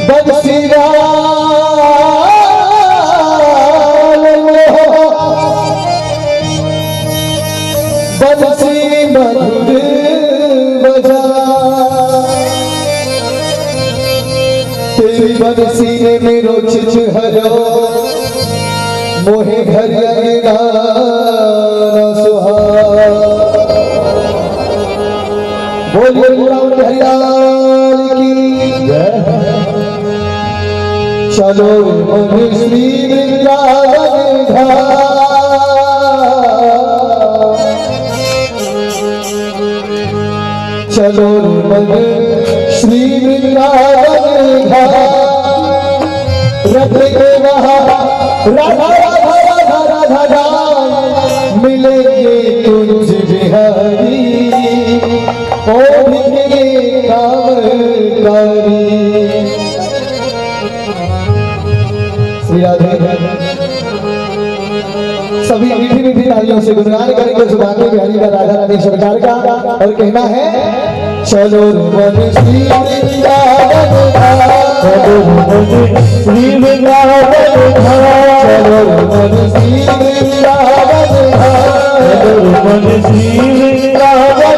बंसीरा बंसी मधुर बजा तेरी बंसी ने मेरो छिछहरो मोहे घर सुहा बोलिए हरियाल की चलो मन श्री वृंदावन चलो मन श्री वृंदावन रथ के वहाँ राधा राधा राधा राधा राधा मिलेंगे कुंज बिहारी ओ भिगे कामकारी। श्री राधे सभी मीठी मीठी तालियों से गुणगान करेंगे सुभाने बिहारी का राधा रानी सरकार का और कहना है चलो मन श्री वृंदावन चलो मन श्री वृंदावन चलो मन श्री वृंदावन चलो मन श्री वृंदावन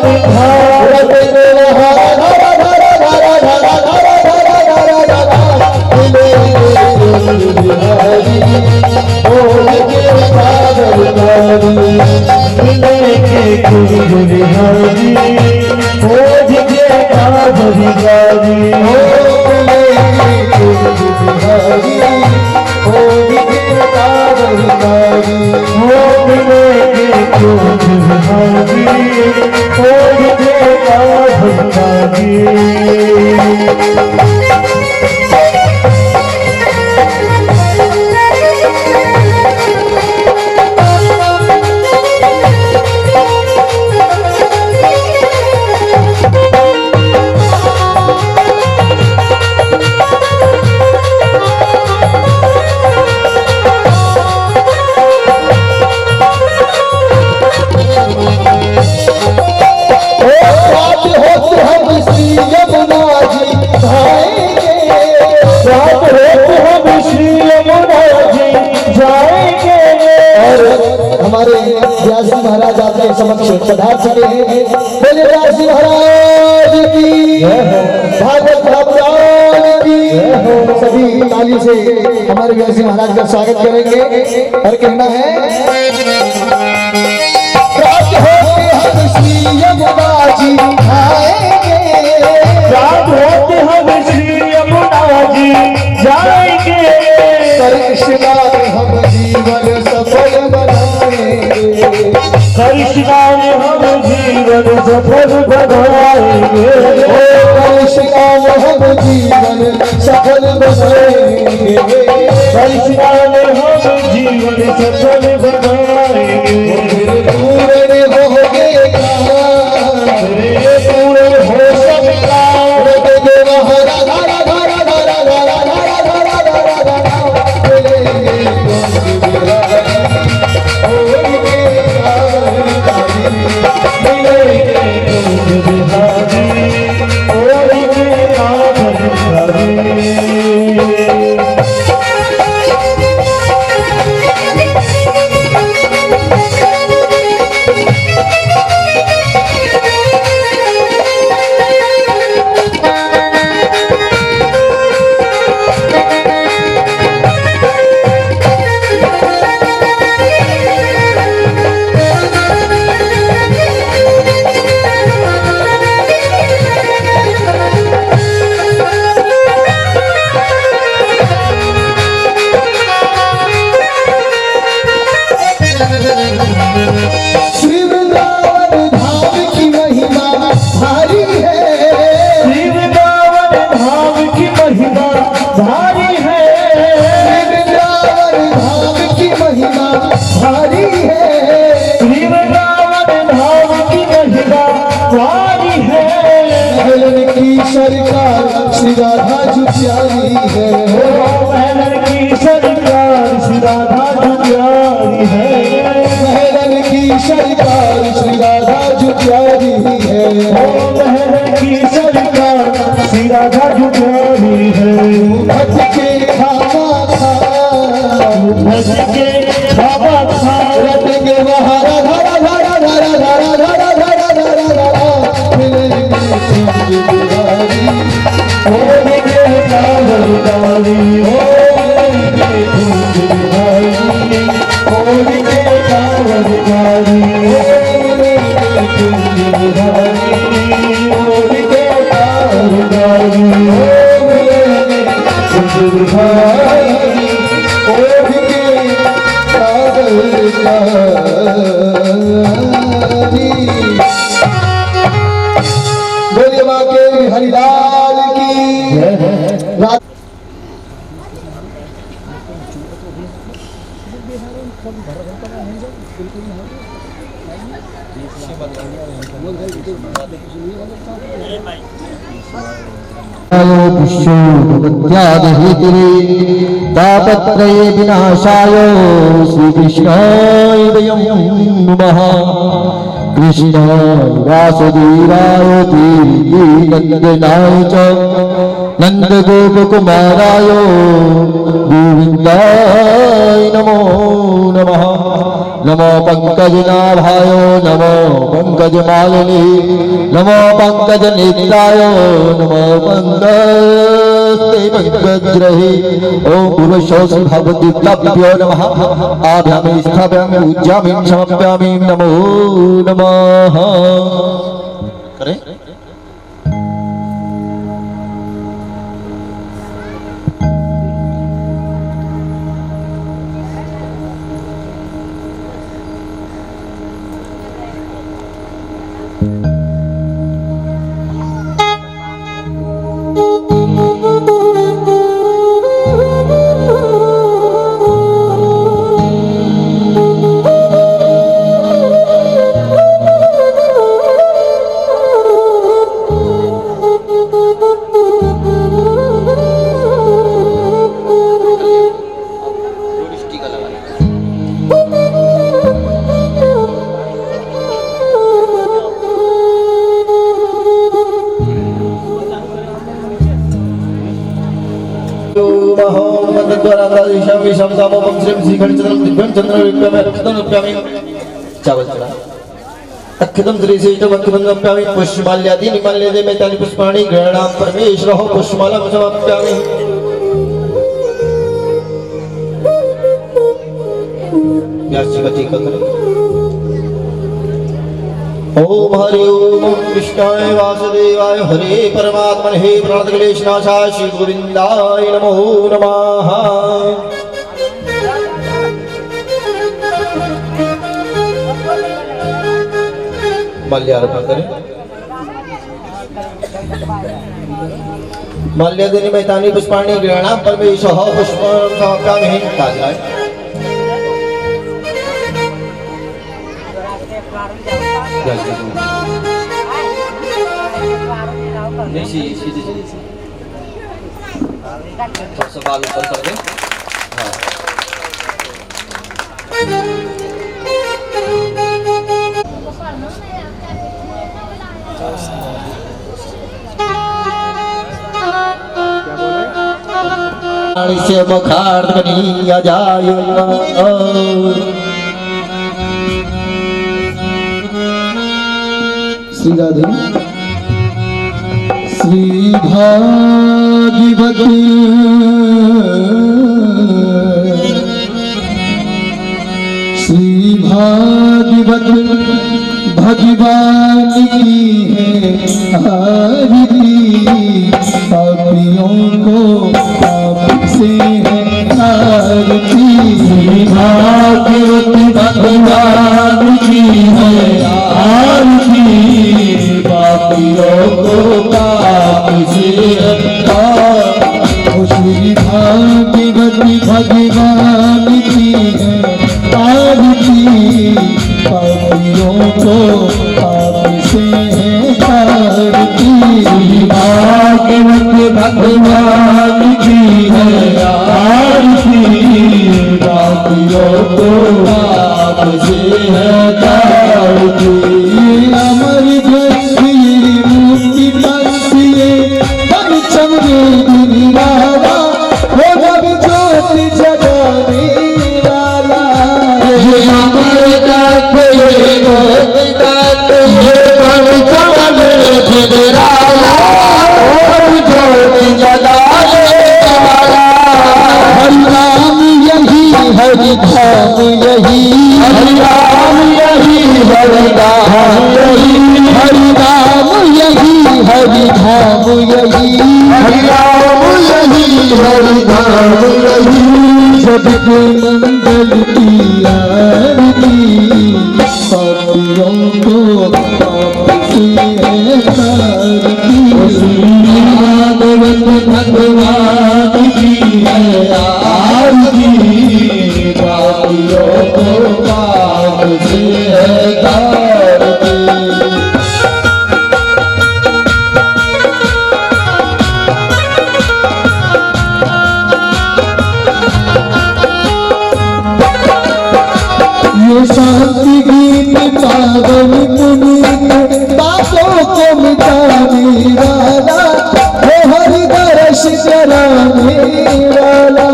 महाराज आपके समक्ष पधार चुके हैं। बोले व्यासी महाराज की भागवत भगवान की सभी ताली से हमारे व्यासी महाराज का स्वागत करेंगे और कहना है प्राप्त होते हम श्री यमुना जी आएंगे प्राप्त होते हम श्री यमुना जी जाएंगे कृष्णा हम जीवन सफल बनाएंगे कृष्णा में हम जीवन सफल बनाएंगे कृष्णा में हम जीवन सफल बनाएंगे कृष्णा में हम जीवन सफल बनाएंगे पूरे होंगे पूरे हो सकता सरकार श्री राधा जी प्यारी है महलन की सरकार श्री राधा जी प्यारी है महलन की सरकार श्री राधा जी प्यारी है महलन की सरकार श्री राधा जी बिहारी है। भज के खावा खा, भज के खावा खा, रट के बहारा धरा धरा धरा धरा धरा धरा धरा धरा मिलेंगे कुंज बिहारी। ओढ़ के कांवर गारी, मिलेंगे कुंज बिहारी, ओढ़ के कांवर गारी, मिलेंगे कुंज बिहारी, ओढ़ के कांवर गारी, मिलेंगे कुंज बिहारी, ओढ़ के कांवर गारी। बोलिए माँ के हरिलाल की रात। विष्णुभक्त्यादिहेतुरे तापत्रये विनाशाय श्रीकृष्णाय वयं नमः। कृष्णाय वासुदेवाय नन्दनाय च नन्दगोपकुमाराय गोविन्दाय नमो नमः। नमो पंकजनाभाय नमो पंकजमालिनी नमो पंकजनेत्राय नमो पंकजस्ते पंकजग्रहे। ओम पूर्वशोषि भगवद्गीताभ्यो नमः। आभ्यामि स्थापयामि पूज्यामि समर्पयामि नमो नमः। करें चावल चढ़ा अक्षतम श्रीश्रेष्ठम अक्षतम पुष्पमाल्यादि निमाल्यदे मैतानि पुष्पाणि ग्रहणां परमेश्वरः पुष्पमालां समर्पयामि। व्यास जी का टीका करें। ओम हरि ओम कृष्णाय वासुदेवाय हरे परमात्मने प्रणतक्लेशनाशाय श्री गोविंदाय नमो नमः। माल्यार्पण करें। माल्यादि मैतानि पुष्पाणि गृह्णामि परमेश्वरः पुष्पं समर्पयामि। ताजराय सवाल ऊपर कर दें। हाँ से मुखार बनिया जाय श्री राधे श्री भागवती श्री भागवत भगवान की है आरती। पापियों को पाप से है आरती। श्री भागवत भगवान की है आरती। पापियों को पाप से है ओ श्री भागवत भगवान की है आरती। पापियों को पाप से है आरती। भागवत भगवान की है आरती। पापियों को पाप से है आरती। अमर भक्ति मुक्ति भक्ति पंचम वेद करने वाला, वो जब ज्योति जगाने वाला। ये अमर तत्व ये गोद तत्व ये परचाले फिराला, वो ज्योति जगाने वाला। हरि नाम यही हरि धाम यही, हरि नाम यही हरि धाम यही, हरि नाम यही हरि धाम यही, हरि नाम यही हरि धाम यही। सबके मंगल की आरती, पापियों को पाप से है तारती। भगवत भगवान की है आरती, पापियों को पाप से है तारती। ये शांति गीत पावन पुनीत, पापों को मिटाने वाला, वो हरि दर्श कराने वाला।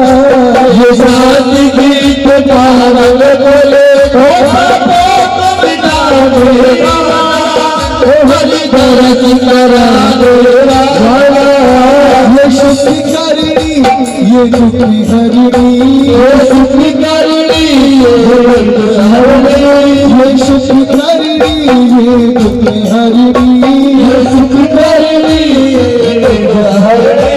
ये शांति गीत पावन पुनीत, पापों को मिटाने वाला, वो हरि दर्श कराने वाला। ये शुद्धि करनी ये दुखी हरणी, ये शुद्धि करनी ये सुख करनी ये दुख हरनी, ये सुख करनी ये हरनी।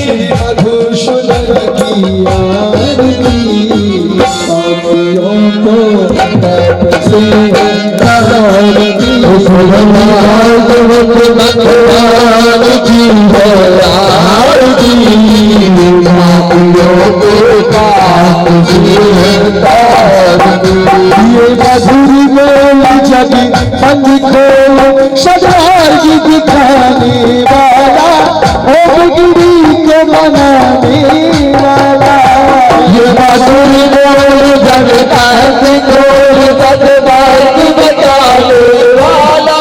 श्री मधुसूदन की आरती, पापियों को पाप से तारती। भगवत भगवान की है आरती, पापियों को पाप से तारती। ये मधुर बोल जब बंद खोल सदार दिखाने वाला, ओ गिरी को मनाने वाला। ये मधुर बोल जब बंद खोल सदार बताने वाला,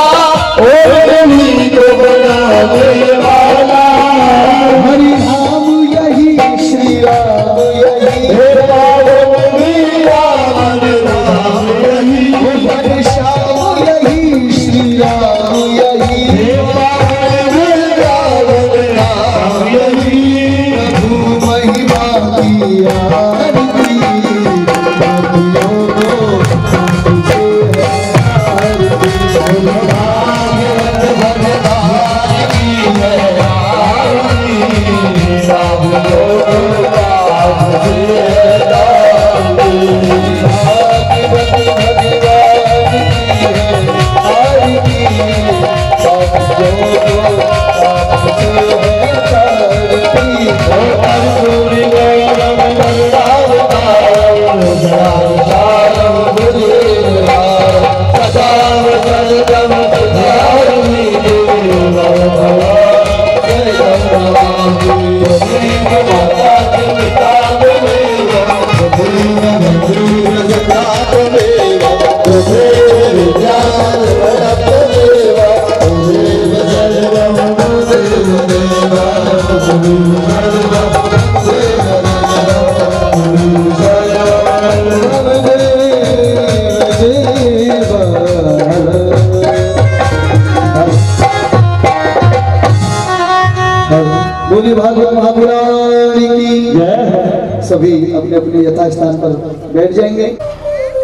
ओ गिरी को मनाने वाला। हरि नाम यही श्री राम यही, बोली भागवत महापुराण की जय। सभी अपने अपने यथास्थान पर बैठ जाएंगे।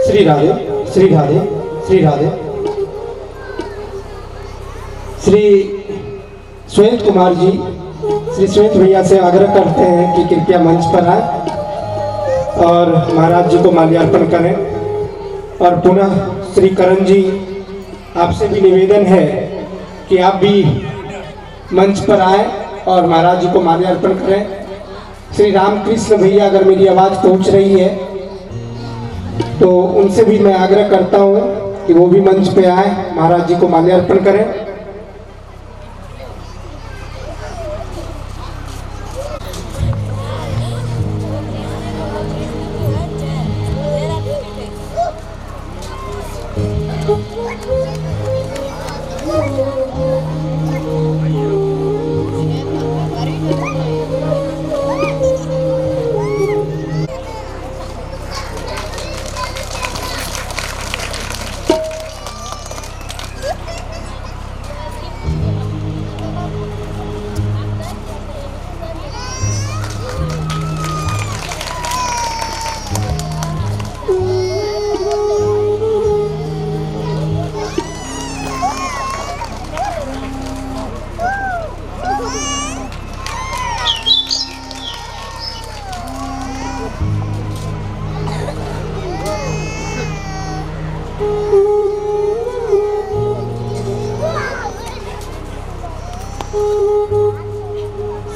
श्री राधे श्री राधे श्री राधे। श्री श्वेत कुमार जी श्री श्वेत भैया से आग्रह करते हैं कि कृपया मंच पर आए और महाराज जी को माल्यार्पण करें। और पुनः श्री करण जी आपसे भी निवेदन है कि आप भी मंच पर आए और महाराज जी को माल्यार्पण करें। श्री रामकृष्ण भैया अगर मेरी आवाज़ पहुंच रही है तो उनसे भी मैं आग्रह करता हूं कि वो भी मंच पे आए, महाराज जी को माल्यार्पण करें।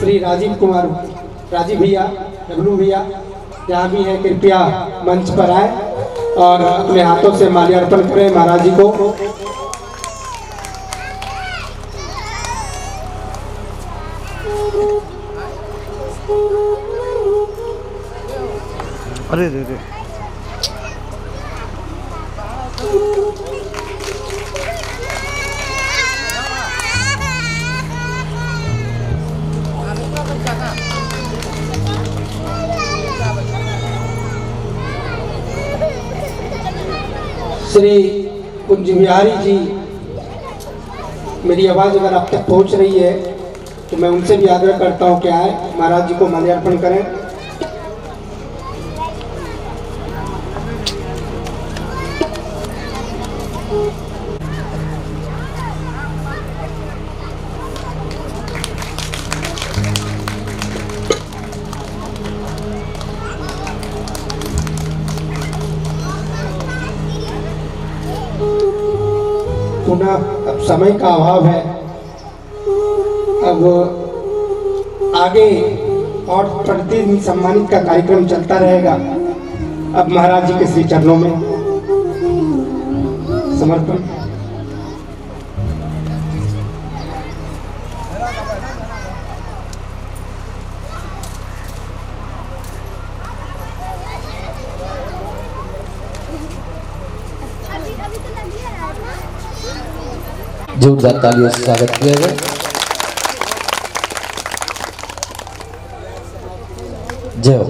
श्री राजीव भैया, डब्लू भैया यहाँ भी हैं, कृपया मंच पर आए और अपने हाथों से माल्यार्पण करें महाराज जी को। अरे रे रे श्री कुंज बिहारी जी, मेरी आवाज़ अगर आप तक पहुंच रही है तो मैं उनसे भी आग्रह करता हूं कि आए महाराज जी को माल्यार्पण करें। पुनः अब समय का अभाव है, अब आगे और प्रतिदिन सम्मानित का कार्यक्रम चलता रहेगा। अब महाराज जी के श्री चरणों में समर्पण। जोरदार तालियों से स्वागत किया गया। जय हो।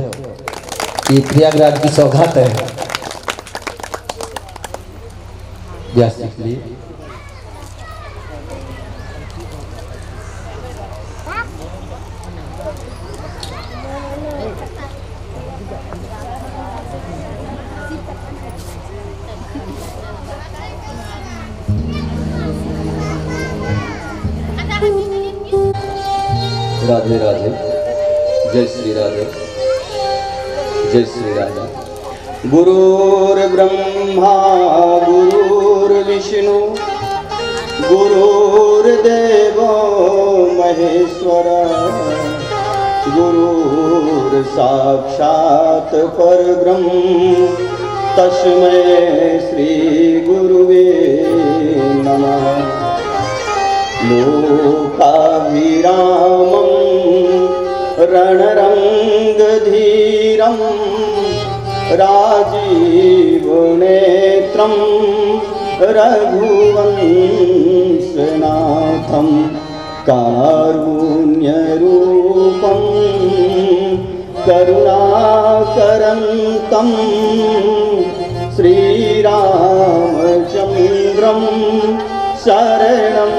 ये प्रयागराज की सौगात है व्यास जी के लिए। राधे राधे, जय श्री राधे, जय श्री राधे। गुरुर्ब्रह्मा गुरुर्विष्णु गुरुर्देवो महेश्वर, गुरुर्साक्षात् परब्रह्म तस्मै श्री गुरुवे नमः। लोकाभिरामं रणरङ्गधीरं राजीवनेत्रं रघुवंशनाथं कारुण्यरूपं करुणाकरन्तं श्रीरामचन्द्रं शरणं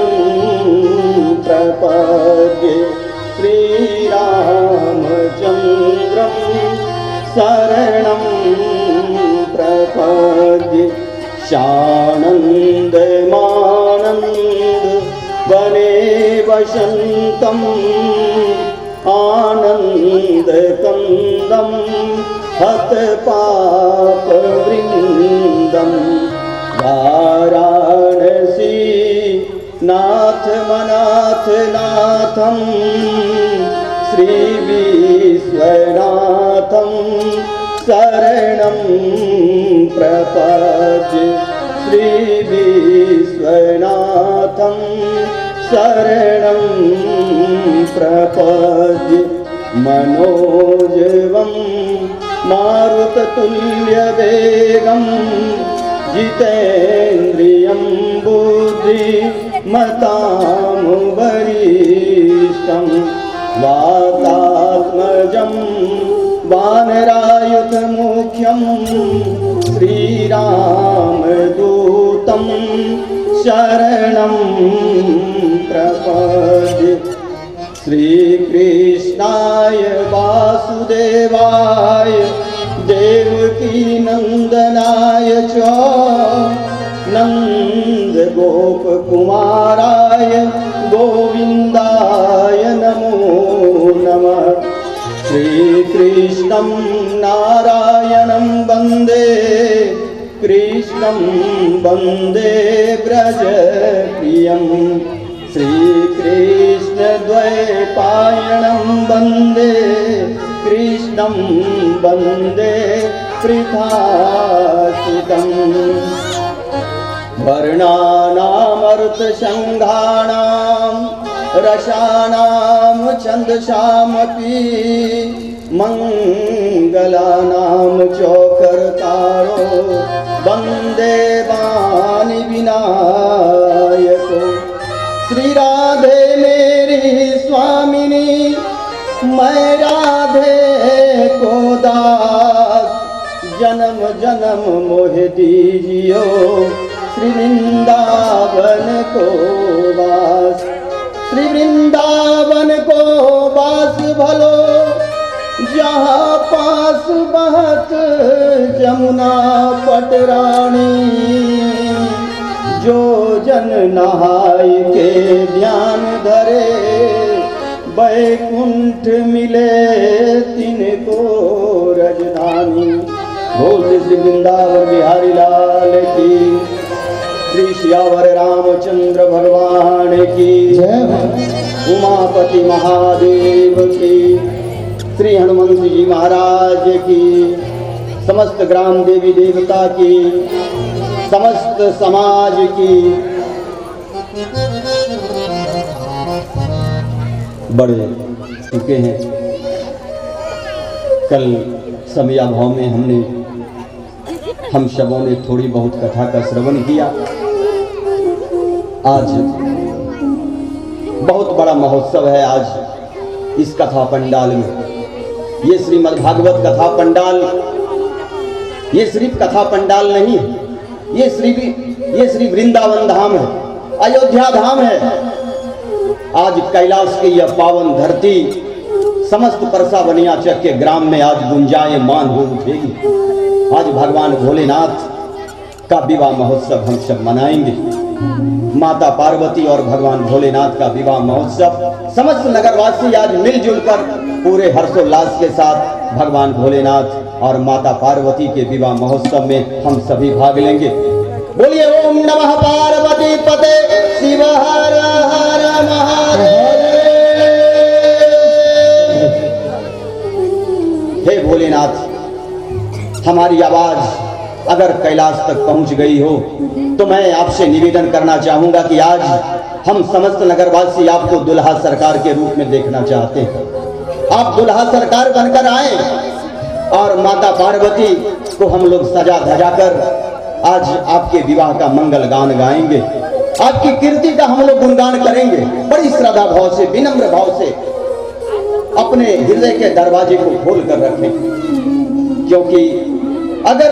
प्रपद्ये। श्रीरामचन्द्रं शरणं प्रपद्ये। शानन्दमानन्द वने वसन्तम् आनन्दकन्दं हतपापवृन्दं वाराणसी नाथ मनाथ नाथं श्री विश्वनाथं शरणं प्रपद्ये। श्री विश्वनाथं शरणं प्रपद्ये। मनोजवं मारुततुल्यवेगं जितेन्द्रियं बुद्धिमतां वरिष्ठं वातात्मजं वानरायुधमुख्यं श्रीरामदूतं शरणं प्रपद्ये। श्रीकृष्णाय वासुदेवाय देवकीनन्दनाय च नन्दगोपकुमाराय गोविन्दाय नमो नमः। श्रीकृष्णं नारायणं वन्दे कृष्णं वन्दे व्रजप्रियं श्रीकृष्णद्वैपायनं वन्दे कृष्णं वन्दे पृथासुतम् वर्णानामर्थसङ्घानां रसानां छन्दसामपि मङ्गलानां चौकर्तारो वन्दे वाणि विनायको श्री राधे मेरी स्वामिनी मैं राधे को दास जन्म जन्म मोह दीजियो श्री वृंदावन को वास श्री वृंदावन को वास भलो जहाँ पास बहत जमुना पटरानी जो जन नहाय के ध्यान धरे बैकुंठ मिले तिनको रजधानी। बोल श्री वृंदावन बिहारी लाल की, श्री श्यावर रामचंद्र भगवान की जय। उमापति महादेव की, श्री हनुमंत जी महाराज की, समस्त ग्राम देवी देवता की, समस्त समाज की। बड़े चुके हैं। कल समया भाव में हम सबों ने थोड़ी बहुत कथा का श्रवण किया। आज बहुत बड़ा महोत्सव है। आज इस कथा पंडाल में ये श्रीमद्भागवत कथा पंडाल, ये सिर्फ कथा पंडाल नहीं है, ये श्री वृंदावन धाम है, अयोध्या धाम है। आज कैलाश की यह पावन धरती समस्त परसा बनियाचक के ग्राम में आज गुंजायमान हो उठेगी। आज भगवान भोलेनाथ का विवाह महोत्सव हम सब मनाएंगे। माता पार्वती और भगवान भोलेनाथ का विवाह महोत्सव समस्त नगरवासी आज मिलजुल कर पूरे हर्षोल्लास के साथ भगवान भोलेनाथ और माता पार्वती के विवाह महोत्सव में हम सभी भाग लेंगे। बोलिए ओम नमः पार्वती पते शिव हर हर महादेव। हे भोलेनाथ, हमारी आवाज अगर कैलाश तक पहुंच गई हो तो मैं आपसे निवेदन करना चाहूंगा कि आज हम समस्त नगरवासी आपको दुल्हा सरकार के रूप में देखना चाहते हैं। आप दुल्हा सरकार बनकर आए और माता पार्वती को हम लोग सजा धजा कर आज आपके विवाह का मंगल गान गाएंगे। आपकी कीर्ति का हम लोग गुणगान करेंगे। बड़ी श्रद्धा भाव से, विनम्र भाव से अपने हृदय के दरवाजे को खोल कर रखें, क्योंकि अगर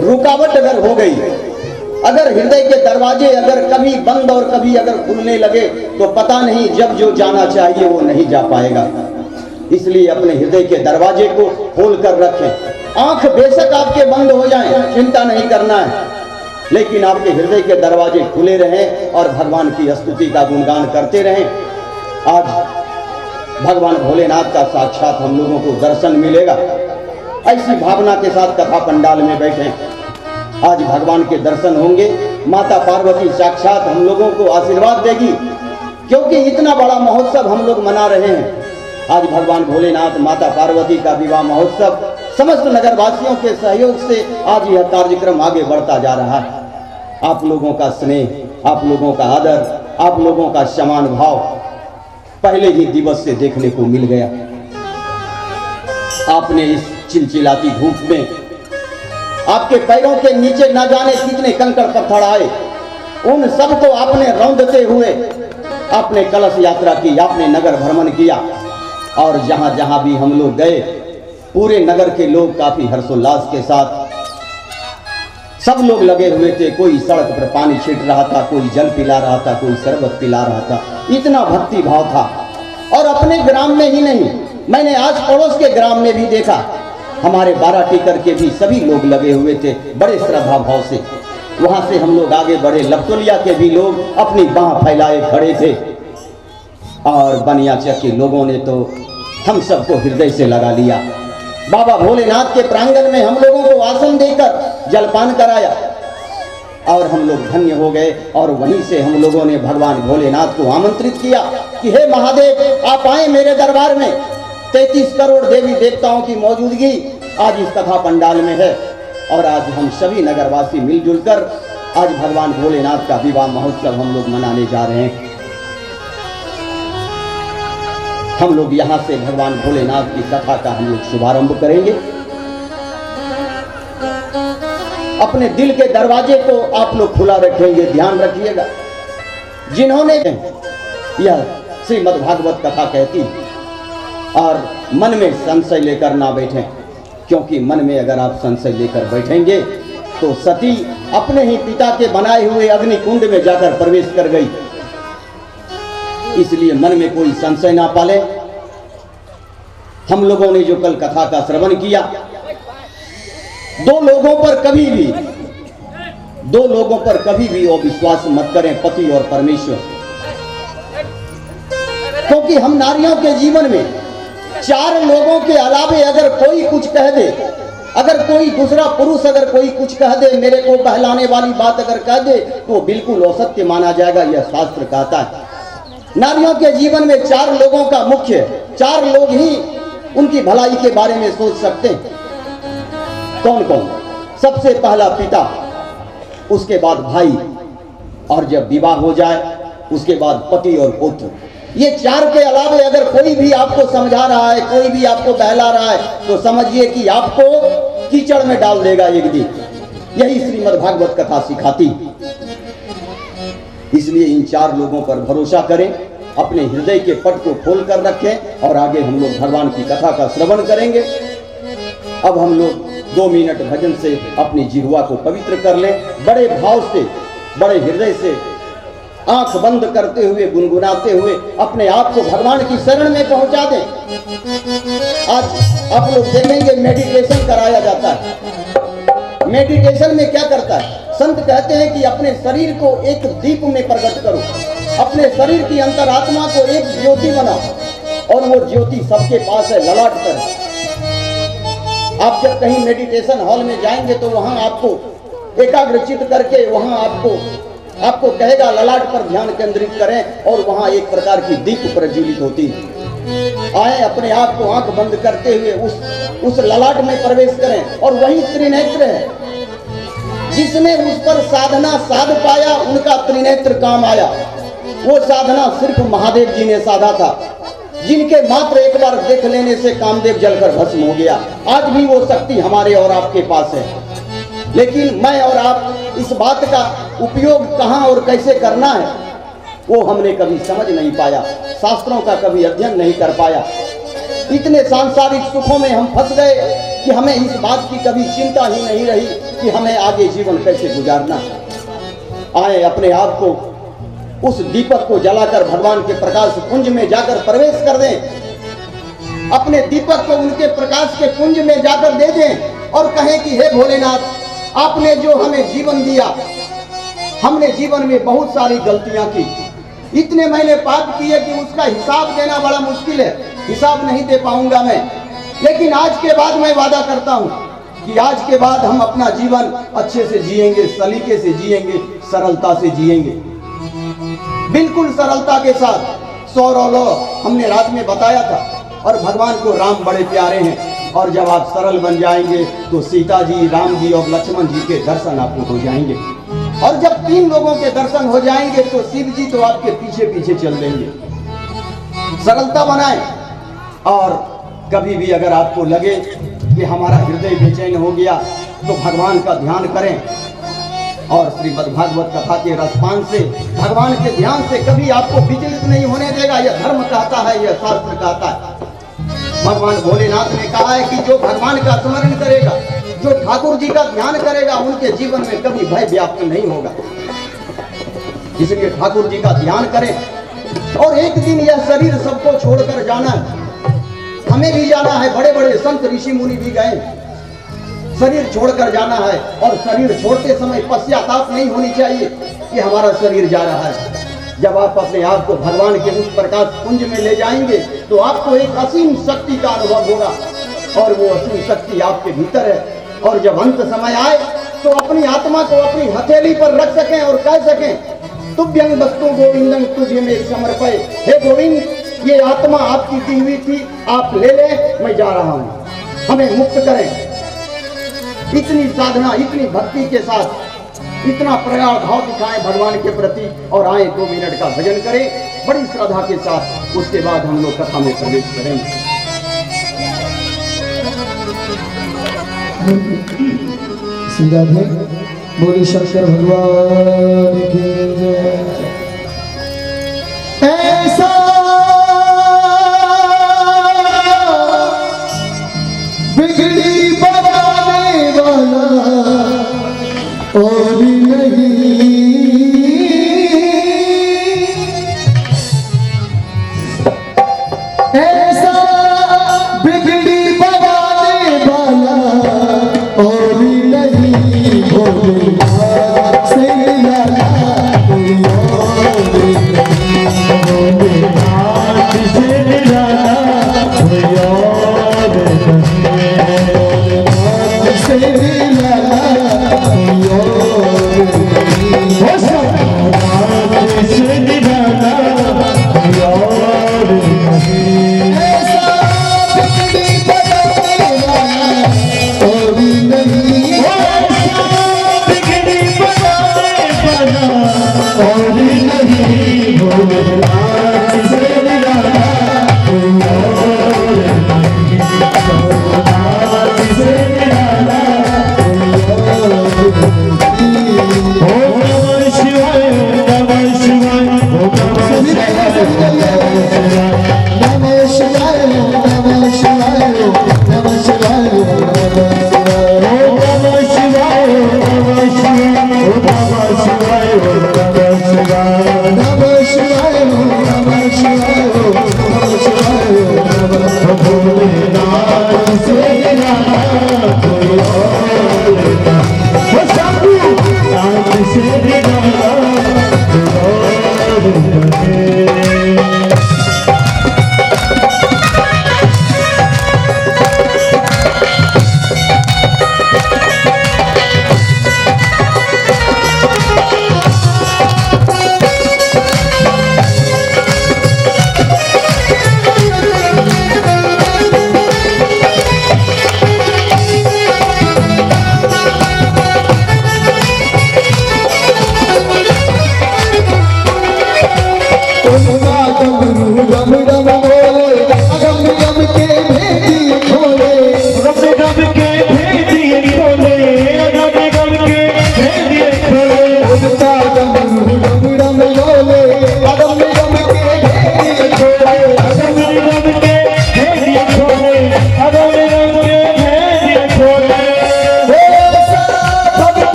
रुकावट अगर हो गई, अगर हृदय के दरवाजे अगर कभी बंद और कभी अगर खुलने लगे तो पता नहीं जब जो जाना चाहिए वो नहीं जा पाएगा। इसलिए अपने हृदय के दरवाजे को खोल कर रखें। आंख बेशक आपके बंद हो जाएं, चिंता नहीं करना है, लेकिन आपके हृदय के दरवाजे खुले रहें और भगवान की स्तुति का गुणगान करते रहें। आज भगवान भोलेनाथ का साक्षात हम लोगों को दर्शन मिलेगा। ऐसी भावना के साथ कथा पंडाल में बैठे आज भगवान के दर्शन होंगे। माता पार्वती साक्षात हम लोगों को आशीर्वाद देगी, क्योंकि इतना बड़ा महोत्सव हम लोग मना रहे हैं। आज भगवान भोलेनाथ माता पार्वती का विवाह महोत्सव समस्त नगरवासियों के सहयोग से आज यह कार्यक्रम आगे बढ़ता जा रहा है। आप लोगों का स्नेह, आप लोगों का आदर, आप लोगों का समान भाव पहले ही दिवस से देखने को मिल गया। आपने इस चिलचिलाती धूप में आपके पैरों के नीचे न जाने कितने कंकड़ पत्थर आए, उन सबको आपने रौंदते हुए आपने कलश यात्रा की, आपने नगर भ्रमण किया। और जहां जहां भी हम लोग गए पूरे नगर के लोग काफी हर्षोल्लास के साथ सब लोग लगे हुए थे। कोई सड़क पर पानी छींट रहा था, कोई जल पिला रहा था, कोई शरबत पिला रहा था। इतना भक्ति भाव था। और अपने ग्राम में ही नहीं, मैंने आज पड़ोस के ग्राम में भी देखा, हमारे 12 टीकर के भी सभी लोग लगे हुए थे बड़े श्रद्धा भाव से। वहां से हम लोग आगे बढ़े, लपटोलिया के भी लोग अपनी बाह फैलाए खड़े थे। और बनियाचक के लोगों ने तो हम सबको हृदय से लगा लिया। बाबा भोलेनाथ के प्रांगण में हम लोगों को आसन देकर जलपान कराया। और हम लोग धन्य हो गए। और वहीं से हम लोगों ने भगवान भोलेनाथ को आमंत्रित किया कि हे महादेव, आप आए मेरे दरबार में। 33 करोड़ देवी देवताओं की मौजूदगी आज इस कथा पंडाल में है। और आज हम सभी नगरवासी मिलजुल कर आज भगवान भोलेनाथ का विवाह महोत्सव हम लोग मनाने जा रहे हैं। हम लोग यहाँ से भगवान भोलेनाथ की कथा का हम लोग शुभारंभ करेंगे। अपने दिल के दरवाजे को आप लोग खुला रखेंगे, ध्यान रखिएगा। जिन्होंने यह श्रीमद् भागवत कथा कहती और मन में संशय लेकर ना बैठें, क्योंकि मन में अगर आप संशय लेकर बैठेंगे तो सती अपने ही पिता के बनाए हुए अग्नि कुंड में जाकर प्रवेश कर गई। इसलिए मन में कोई संशय ना पाले। हम लोगों ने जो कल कथा का श्रवण किया, दो लोगों पर कभी भी अविश्वास मत करें, पति और परमेश्वर। क्योंकि हम नारियों के जीवन में 4 लोगों के अलावे अगर कोई कुछ कह दे, अगर कोई दूसरा पुरुष अगर कोई कुछ कह दे, मेरे को बहलाने वाली बात अगर कह दे, तो बिल्कुल असत्य माना जाएगा। यह शास्त्र कहता है। नारियों के जीवन में 4 लोगों का मुख्य, 4 लोग ही उनकी भलाई के बारे में सोच सकते हैं। कौन कौन? सबसे पहला पिता, उसके बाद भाई, और जब विवाह हो जाए उसके बाद पति और पुत्र। ये 4 के अलावे अगर कोई भी आपको समझा रहा है, कोई भी आपको बहला रहा है, तो समझिए कि आपको कीचड़ में डाल देगा एक दिन। यही श्रीमद् भागवत कथा सिखाती। इसलिए इन 4 लोगों पर भरोसा करें, अपने हृदय के पट को खोल कर रखें और आगे हम लोग भगवान की कथा का श्रवण करेंगे। अब हम लोग 2 मिनट भजन से अपनी जिह्वा को पवित्र कर लें। बड़े भाव से, बड़े हृदय से, आंख बंद करते हुए, गुनगुनाते हुए अपने आप को भगवान की शरण में पहुंचा दें। आज आप लोग देखेंगे मेडिटेशन कराया जाता है। मेडिटेशन में क्या करता है? संत कहते हैं कि अपने शरीर को एक दीप में प्रकट करो, अपने शरीर की अंतरात्मा को एक ज्योति बनाओ, और वो ज्योति सबके पास है, ललाट पर है। आप जब कहीं मेडिटेशन हॉल में जाएंगे तो वहां आपको एकाग्रचित करके वहां आपको कहेगा ललाट पर ध्यान केंद्रित करें, और वहां एक प्रकार की दीप प्रज्वलित होती है। आए अपने आप को आंख बंद करते हुए उस ललाट में प्रवेश करें, और वही त्रिनेत्र है। जिसने उस पर साधना साध पाया, उनका त्रिनेत्र काम आया। वो साधना सिर्फ महादेव जी ने साधा था, जिनके मात्र एक बार देख लेने से कामदेव जलकर भस्म हो गया। आज भी वो शक्ति हमारे और आपके पास है, लेकिन मैं और आप इस बात का उपयोग कहाँ और कैसे करना है, वो हमने कभी समझ नहीं पाया, शास्त्रों का कभी अध्ययन नहीं कर पाया। इतने सांसारिक सुखों में हम फंस गए कि हमें इस बात की कभी चिंता ही नहीं रही कि हमें आगे जीवन कैसे गुजारना। आए अपने आप को उस दीपक को जलाकर भगवान के प्रकाश पुंज में जाकर प्रवेश कर दें। अपने दीपक को उनके प्रकाश के पुंज में जाकर दे दें और कहें कि हे भोलेनाथ, आपने जो हमें जीवन दिया, हमने जीवन में बहुत सारी गलतियां की, इतने मैंने पाप किए कि उसका हिसाब देना बड़ा मुश्किल है, हिसाब नहीं दे पाऊंगा मैं। लेकिन आज के बाद मैं वादा करता हूं कि आज के बाद हम अपना जीवन अच्छे से जिएंगे, सलीके से जिएंगे, सरलता से जिएंगे, बिल्कुल सरलता के साथ। सौरौलो हमने रात में बताया था। और भगवान को राम बड़े प्यारे हैं, और जब आप सरल बन जाएंगे तो सीता जी, राम जी और लक्ष्मण जी के दर्शन आपको हो जाएंगे। और जब 3 लोगों के दर्शन हो जाएंगे तो शिव जी तो आपके पीछे पीछे चल देंगे। सरलता बनाएं। और कभी भी अगर आपको लगे कि हमारा हृदय बेचैन हो गया तो भगवान का ध्यान करें, और श्रीमद् भागवत कथा के रसपान से, भगवान के ध्यान से कभी आपको विचलित नहीं होने देगा। यह धर्म कहता है, यह शास्त्र कहता है। भगवान भोलेनाथ ने कहा है कि जो भगवान का स्मरण करेगा, जो ठाकुर जी का ध्यान करेगा, उनके जीवन में कभी भय व्याप्त नहीं होगा। इसलिए ठाकुर जी का ध्यान करें। और एक दिन यह शरीर सबको छोड़कर जाना है, हमें भी जाना है। बड़े बड़े संत ऋषि मुनि भी गए, शरीर छोड़कर जाना है। और शरीर छोड़ते समय पश्चाताप नहीं होनी चाहिए कि हमारा शरीर जा रहा है। जब आप अपने आप को भगवान के उस प्रकाश पुंज में ले जाएंगे तो आपको एक असीम शक्ति का अनुभव होगा, और वो असीम शक्ति आपके भीतर है। और जब अंत समय आए तो अपनी आत्मा को अपनी हथेली पर रख सकें और कह सकें तुभ्यं वस्तु गोविंदं तुभ्यमेव समर्पय। हे गोविंद, ये आत्मा आपकी दी हुई थी, आप ले ले, मैं जा रहा हूँ, हमें मुक्त करें। इतनी साधना, इतनी भक्ति के साथ इतना प्रगाढ़ भाव दिखाएं भगवान के प्रति और आए 2 मिनट का भजन करें बड़ी श्रद्धा के साथ। उसके बाद हम लोग कथा में प्रवेश करेंगे। सीधा में बोली शंकर भगवान की जय। ऐसा बिगड़ी बनाने वाला और नहीं, ऐसा बिगड़ी बनाने वाला और नहीं, भोलेनाथ से लाला कोई और नहीं, भोलेनाथ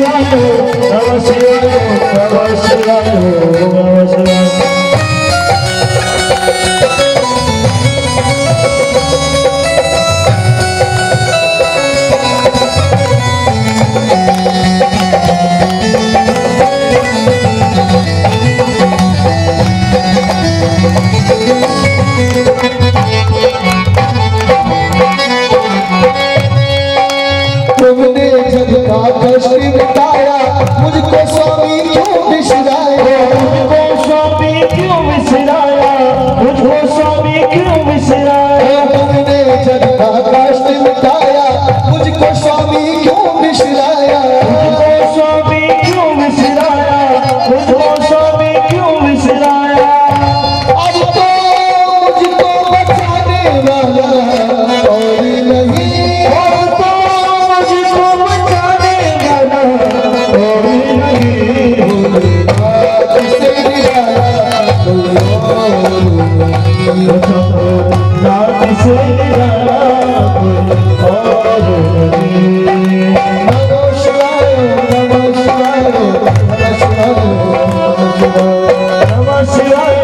शिवाय नमः शिवाय नमः शिवाय नमः शिवाय तुमने जग का कष्ट मिटाया, मुझको स्वामी क्यों बिसराया? मुझको स्वामी क्यों बिसराया मुझको स्वामी क्यों बिसराया तुमने जग का कष्ट मिटाया, मुझको स्वामी क्यों बिसराया? मुझको स्वामी क्यों बिसराया मुझको स्वामी क्यों बिसराया अब तो मुझको बचाने वाला और नहीं, अब तो मुझको बचाने वाला कोई नहीं से निराला कोई और नहीं। नाथ से निराला कोई और नहीं नमः शिवाय नमः शिवाय नमः शिवाय नमः शिवाय। नमः शिवाय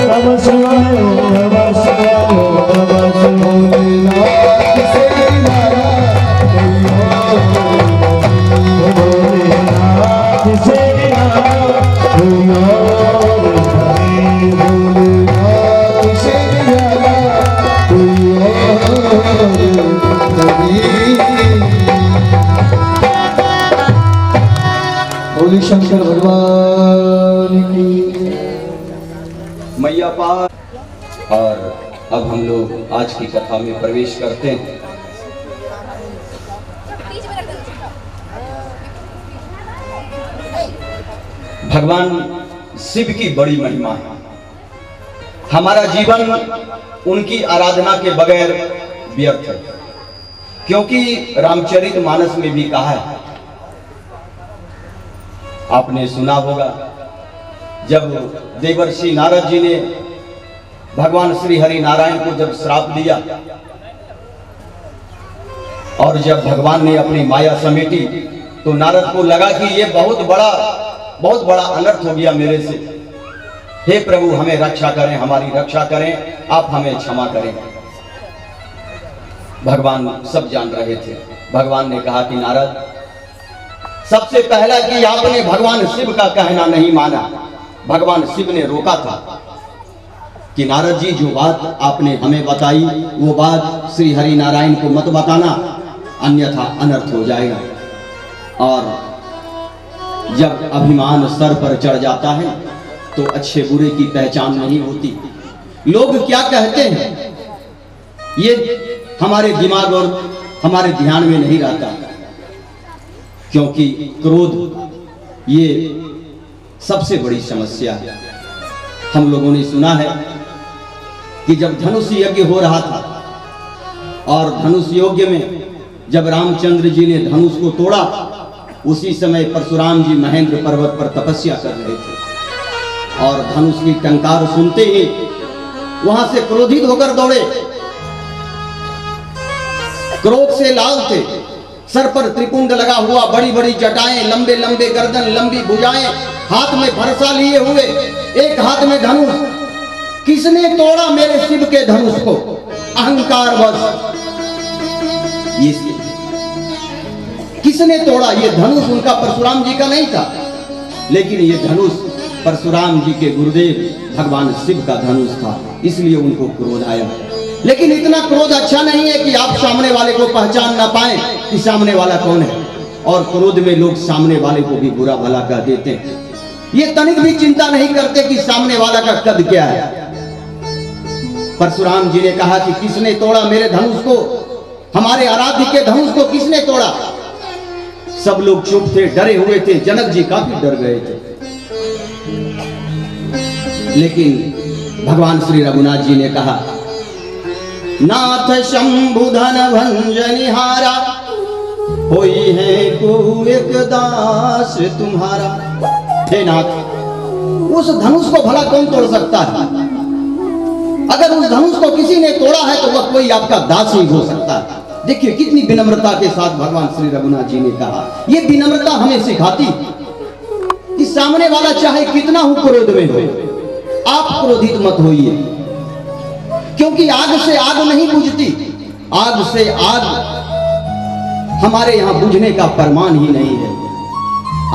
नमः शिवाय नमः शिवाय नमः शिवाय नाथ से निराला कोई और भोलेनाथ से निराला कोई और नहीं नाथ से निराला कोई और नहीं। बोली शंकर भगवान की। मैया पार। और अब हम लोग आज की कथा में प्रवेश करते हैं। भगवान शिव की बड़ी महिमा है। हमारा जीवन उनकी आराधना के बगैर व्यर्थ है, क्योंकि रामचरितमानस में भी कहा है, आपने सुना होगा, जब देवर्षि नारद जी ने भगवान श्री हरि नारायण को जब श्राप दिया और जब भगवान ने अपनी माया समेटी, तो नारद को लगा कि ये बहुत बड़ा अनर्थ हो गया मेरे से। हे प्रभु, हमें रक्षा करें, हमारी रक्षा करें, आप हमें क्षमा करें। भगवान सब जान रहे थे। भगवान ने कहा कि नारद, सबसे पहला कि आपने भगवान शिव का कहना नहीं माना। भगवान शिव ने रोका था कि नारद जी, जो बात आपने हमें बताई वो बात श्री हरि नारायण को मत बताना, अन्यथा अनर्थ हो जाएगा। और जब अभिमान सर पर चढ़ जाता है तो अच्छे बुरे की पहचान नहीं होती। लोग क्या कहते हैं ये हमारे दिमाग और हमारे ध्यान में नहीं रहता, क्योंकि क्रोध ये सबसे बड़ी समस्या है। हम लोगों ने सुना है कि जब धनुष यज्ञ हो रहा था और धनुष यज्ञ में जब रामचंद्र जी ने धनुष को तोड़ा, उसी समय परशुराम जी महेंद्र पर्वत पर तपस्या कर रहे थे और धनुष की टंकार सुनते ही वहां से क्रोधित होकर दौड़े। क्रोध से लाल थे, सर पर त्रिपुंड लगा हुआ, बड़ी बड़ी जटाएं, लंबे लंबे गर्दन, लंबी भुजाएं, हाथ में फरसा लिए हुए, एक हाथ में धनुष। किसने तोड़ा मेरे शिव के धनुष को? अहंकार वश ये किसने तोड़ा? ये धनुष उनका परशुराम जी का नहीं था, लेकिन ये धनुष परशुराम जी के गुरुदेव भगवान शिव का धनुष था, इसलिए उनको क्रोध आया। लेकिन इतना क्रोध अच्छा नहीं है कि आप सामने वाले को पहचान ना पाए कि सामने वाला कौन है, और क्रोध में लोग सामने वाले को भी बुरा भला कह देते हैं। ये तनिक भी चिंता नहीं करते कि सामने वाला का कद क्या है। परशुराम जी ने कहा कि किसने तोड़ा मेरे धनुष को? हमारे आराध्य के धनुष को किसने तोड़ा? सब लोग चुप थे, डरे हुए थे। जनक जी काफी डर गए थे, लेकिन भगवान श्री रघुनाथ जी ने कहा, नाथ शंभुधन भंजनिहारा, होई है को एक दास तुम्हारा। हे नाथ, उस धनुष को भला कौन तोड़ सकता है? अगर उस धनुष को किसी ने तोड़ा है तो वह कोई आपका दास ही हो सकता है। देखिए कितनी विनम्रता के साथ भगवान श्री रघुनाथ जी ने कहा। ये विनम्रता हमें सिखाती कि सामने वाला चाहे कितना हो क्रोध में हो, आप क्रोधित मत होइए, क्योंकि आग से आग नहीं बुझती। आग से आग हमारे यहां बुझने का प्रमाण ही नहीं है।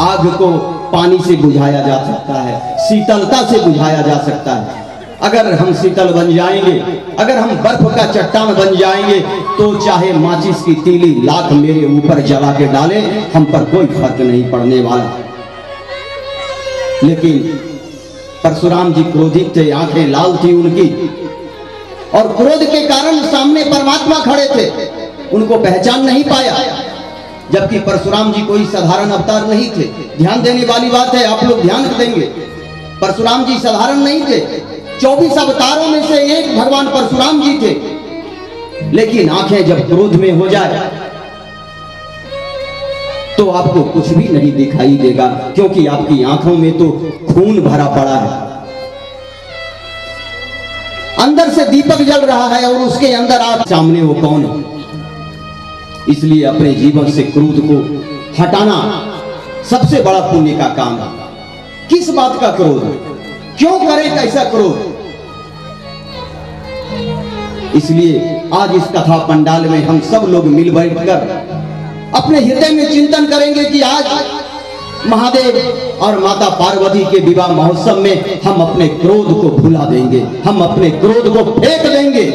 आग को पानी से बुझाया जा सकता है, शीतलता से बुझाया जा सकता है। अगर हम शीतल बन जाएंगे, अगर हम बर्फ का चट्टान बन जाएंगे, तो चाहे माचिस की तीली लाख मेरे ऊपर जला के डाले, हम पर कोई फर्क नहीं पड़ने वाला। लेकिन परशुराम जी क्रोधित थे, आंखें लाल थी उनकी, और क्रोध के कारण सामने परमात्मा खड़े थे, उनको पहचान नहीं पाया। जबकि परशुराम जी कोई साधारण अवतार नहीं थे। ध्यान देने वाली बात है, आप लोग ध्यान देंगे, परशुराम जी साधारण नहीं थे। 24 अवतारों में से एक भगवान परशुराम जी थे। लेकिन आंखें जब क्रोध में हो जाए तो आपको कुछ भी नहीं दिखाई देगा, क्योंकि आपकी आंखों में तो खून भरा पड़ा है। अंदर से दीपक जल रहा है और उसके अंदर आप सामने वो कौन है। इसलिए अपने जीवन से क्रोध को हटाना सबसे बड़ा पुण्य का काम है। किस बात का क्रोध, क्यों करें कैसा क्रोध। इसलिए आज इस कथा पंडाल में हम सब लोग मिल बैठकर अपने हृदय में चिंतन करेंगे कि आज महादेव और माता पार्वती के विवाह महोत्सव में हम अपने क्रोध को भुला देंगे, हम अपने क्रोध को फेंक देंगे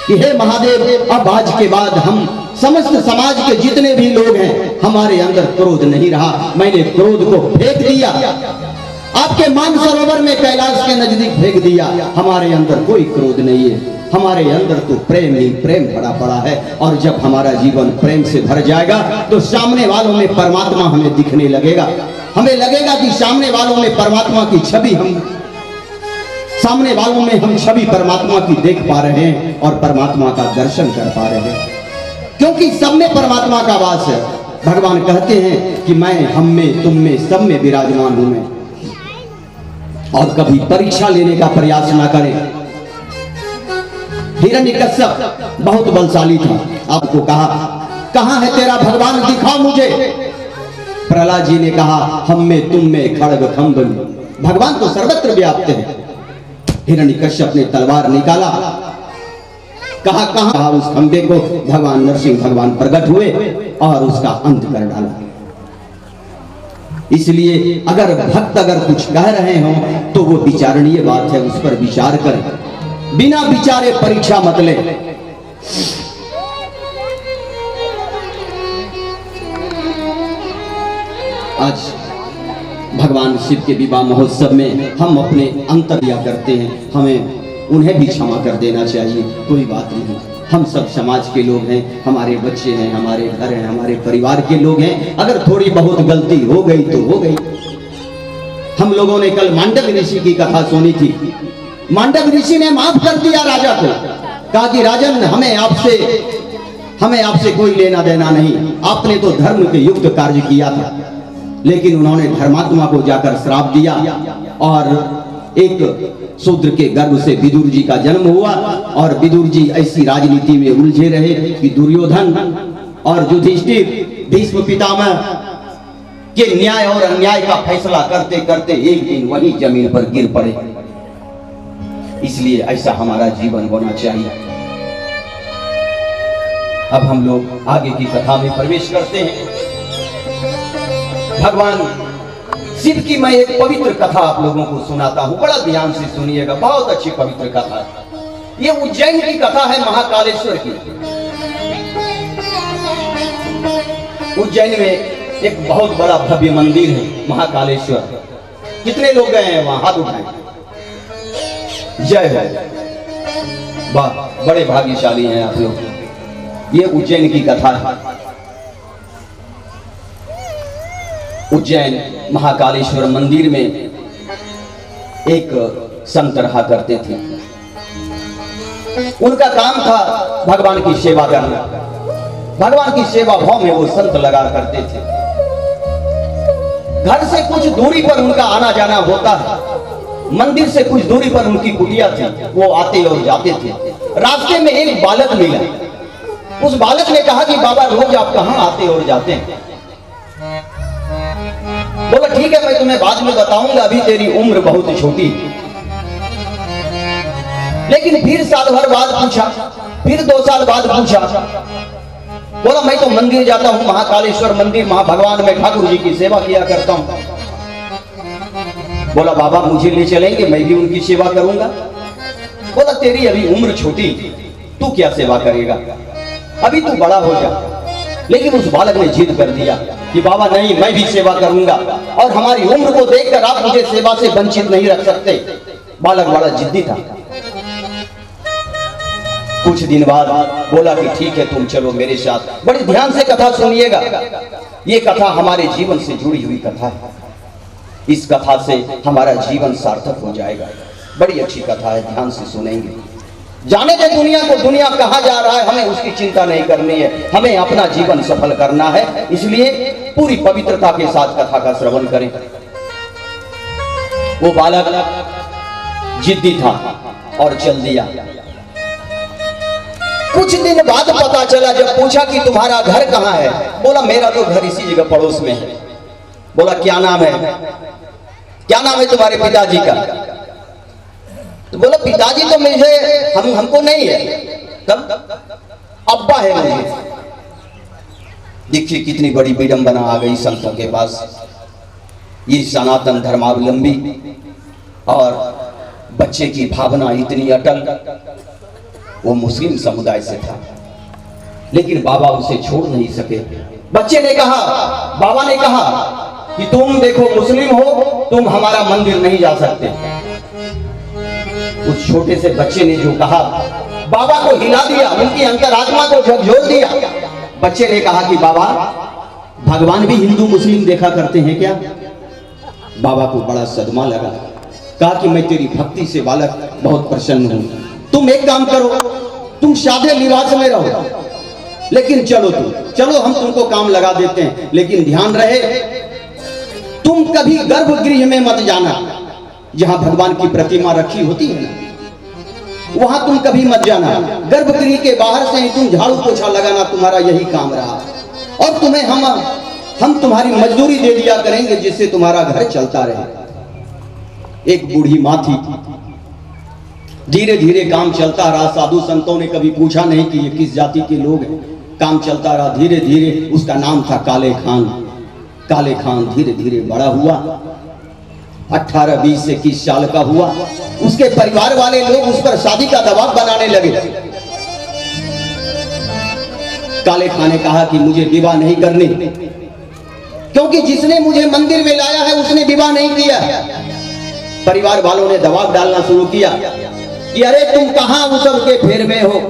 कि हे महादेव, अब आज के बाद हम समस्त समाज के जितने भी लोग हैं, हमारे अंदर क्रोध नहीं रहा, मैंने क्रोध को फेंक दिया, आपके मानसरोवर में कैलाश के नजदीक फेंक दिया। हमारे अंदर कोई क्रोध नहीं है, हमारे अंदर तो प्रेम ही प्रेम भरा पड़ा है। और जब हमारा जीवन प्रेम से भर जाएगा तो सामने वालों में परमात्मा हमें दिखने लगेगा। हमें लगेगा कि सामने वालों में परमात्मा की छवि सामने वालों में हम छवि परमात्मा की देख पा रहे हैं और परमात्मा का दर्शन कर पा रहे हैं, क्योंकि सब में परमात्मा का वास है। भगवान कहते हैं कि मैं हम में, तुम में, सब में विराजमान हूं मैं। और कभी परीक्षा लेने का प्रयास ना करें। हिरण्यकश्यप बहुत बलशाली था। आपको कहा, कहां है तेरा भगवान, दिखाओ मुझे। प्रहलाद जी ने कहा, हम में, तुम में, खड्ग खंभ में। भगवान तो सर्वत्र व्याप्त है। हिरण्यकश्यप ने तलवार निकाला, कहा कहां, उस खंभे को भगवान नरसिंह भगवान प्रकट हुए और उसका अंत कर डाला। इसलिए अगर भक्त अगर कुछ कह रहे हो तो वो विचारणीय बात है, उस पर विचार करें, बिना विचारे परीक्षा मत ले। आज भगवान शिव के विवाह महोत्सव में हम अपने अंतर दिया करते हैं, हमें उन्हें भी क्षमा कर देना चाहिए, कोई बात नहीं। हम सब समाज के लोग हैं, हमारे बच्चे हैं, हमारे घर हैं, हमारे परिवार के लोग हैं। अगर थोड़ी बहुत गलती हो गई तो हो गई। हम लोगों ने कल मांडव ऋषि की कथा सुनी थी। मांडव ऋषि ने माफ कर दिया राजा को, कहा कि राजन, हमें आपसे कोई लेना देना नहीं, आपने तो धर्म के युक्त कार्य किया था। लेकिन उन्होंने धर्मात्मा को जाकर श्राप दिया और एक शूद्र के गर्भ से विदुर जी का जन्म हुआ। और विदुर जी ऐसी राजनीति में उलझे रहे कि दुर्योधन और युधिष्ठिर भीष्म पितामह के न्याय और अन्याय का फैसला करते करते एक दिन वही जमीन पर गिर पड़े। इसलिए ऐसा हमारा जीवन होना चाहिए। अब हम लोग आगे की कथा में प्रवेश करते हैं। भगवान शिव की मैं एक पवित्र कथा आप लोगों को सुनाता हूं, बड़ा ध्यान से सुनिएगा, बहुत अच्छी पवित्र कथा है। ये उज्जैन की कथा है, महाकालेश्वर की। उज्जैन में एक बहुत बड़ा भव्य मंदिर है, महाकालेश्वर। कितने लोग गए हैं वहां, हाथ उठाएं। जय हो, वाह, बड़े भाग्यशाली हैं आप लोग। ये उज्जैन की कथा है। उज्जैन महाकालेश्वर मंदिर में एक संत रहा करते थे। उनका काम था भगवान की सेवा करना। भगवान की सेवा भाव में वो संत लगा करते थे। घर से कुछ दूरी पर उनका आना जाना होता है। मंदिर से कुछ दूरी पर उनकी कुटिया थी, वो आते और जाते थे। रास्ते में एक बालक मिला। उस बालक ने कहा कि बाबा, रोज आप कहां आते और जाते हैं? बोला ठीक है, मैं तुम्हें बाद में बताऊंगा, अभी तेरी उम्र बहुत छोटी। लेकिन फिर साल भर बाद पूछा, फिर 2 साल बाद पूछा। बोला मैं तो मंदिर जाता हूं, महाकालेश्वर मंदिर, महा भगवान में ठाकुर जी की सेवा किया करता हूं। बोला बाबा मुझे ले चलेंगे, मैं भी उनकी सेवा करूंगा। बोला तेरी अभी उम्र छोटी, तू क्या सेवा करेगा, अभी तू बड़ा हो जा। लेकिन उस बालक ने जिद कर दिया कि बाबा नहीं, मैं भी सेवा करूंगा, और हमारी उम्र को देखकर आप मुझे सेवा से वंचित नहीं रख सकते। बालक बड़ा जिद्दी था। कुछ दिन बाद बोला कि ठीक है तुम चलो मेरे साथ। बड़ी ध्यान से कथा सुनिएगा, ये कथा हमारे जीवन से जुड़ी हुई कथा है। इस कथा से हमारा जीवन सार्थक हो जाएगा। बड़ी अच्छी कथा है, ध्यान से सुनेंगे। जाने दे दुनिया को, दुनिया कहाँ जा रहा है हमें उसकी चिंता नहीं करनी है, हमें अपना जीवन सफल करना है। इसलिए पूरी पवित्रता के साथ कथा का श्रवण करें। वो बालक जिद्दी था और चल दिया। कुछ दिन बाद पता चला, जब पूछा कि तुम्हारा घर कहाँ है, बोला मेरा तो घर इसी जगह पड़ोस में है। बोला क्या नाम है, क्या नाम है तुम्हारे पिताजी का? तो बोला पिताजी तो मुझे हमको नहीं है, तब अब्बा है मुझे। देखिए कितनी बड़ी विडंबना आ गई संतों के पास। ये सनातन धर्मावलंबी और बच्चे की भावना इतनी अटल। वो मुस्लिम समुदाय से था, लेकिन बाबा उसे छोड़ नहीं सके। बच्चे ने कहा, बाबा ने कहा कि तुम देखो मुस्लिम हो, तुम हमारा मंदिर नहीं जा सकते। उस छोटे से बच्चे ने जो कहा, बाबा को हिला दिया, उनकी अंतरात्मा को झकझोर दिया। बच्चे ने कहा कि बाबा भगवान भी हिंदू मुस्लिम देखा करते हैं क्या? बाबा को बड़ा सदमा लगा। कहा कि मैं तेरी भक्ति से बालक बहुत प्रसन्न हूं, तुम एक काम करो, तुम सादे लिबास में रहो, लेकिन चलो हम तुमको काम लगा देते हैं, लेकिन ध्यान रहे तुम कभी गर्भगृह में मत जाना, जहां भगवान की प्रतिमा रखी होती है ना, वहां तुम कभी मत जाना। गर्भगृह के बाहर से ही तुम झाड़ू पोछा लगाना, तुम्हारा यही काम रहा। और तुम्हें हम तुम्हारी मजदूरी दे दिया करेंगे, जिससे तुम्हारा घर चलता रहे। एक बूढ़ी माँ थी, धीरे धीरे काम चलता रहा। साधु संतों ने कभी पूछा नहीं कि ये किस जाति के लोग हैं। काम चलता रहा, धीरे धीरे उसका नाम था काले खान। काले खान धीरे धीरे बड़ा हुआ, 18, 20 से 21 साल का हुआ। उसके परिवार वाले लोग उस पर शादी का दबाव बनाने लगे। काले खान ने कहा कि मुझे विवाह नहीं करनी, क्योंकि जिसने मुझे मंदिर में लाया है उसने विवाह नहीं किया। परिवार वालों ने दबाव डालना शुरू किया कि अरे तुम कहां उसब के फेर में हो,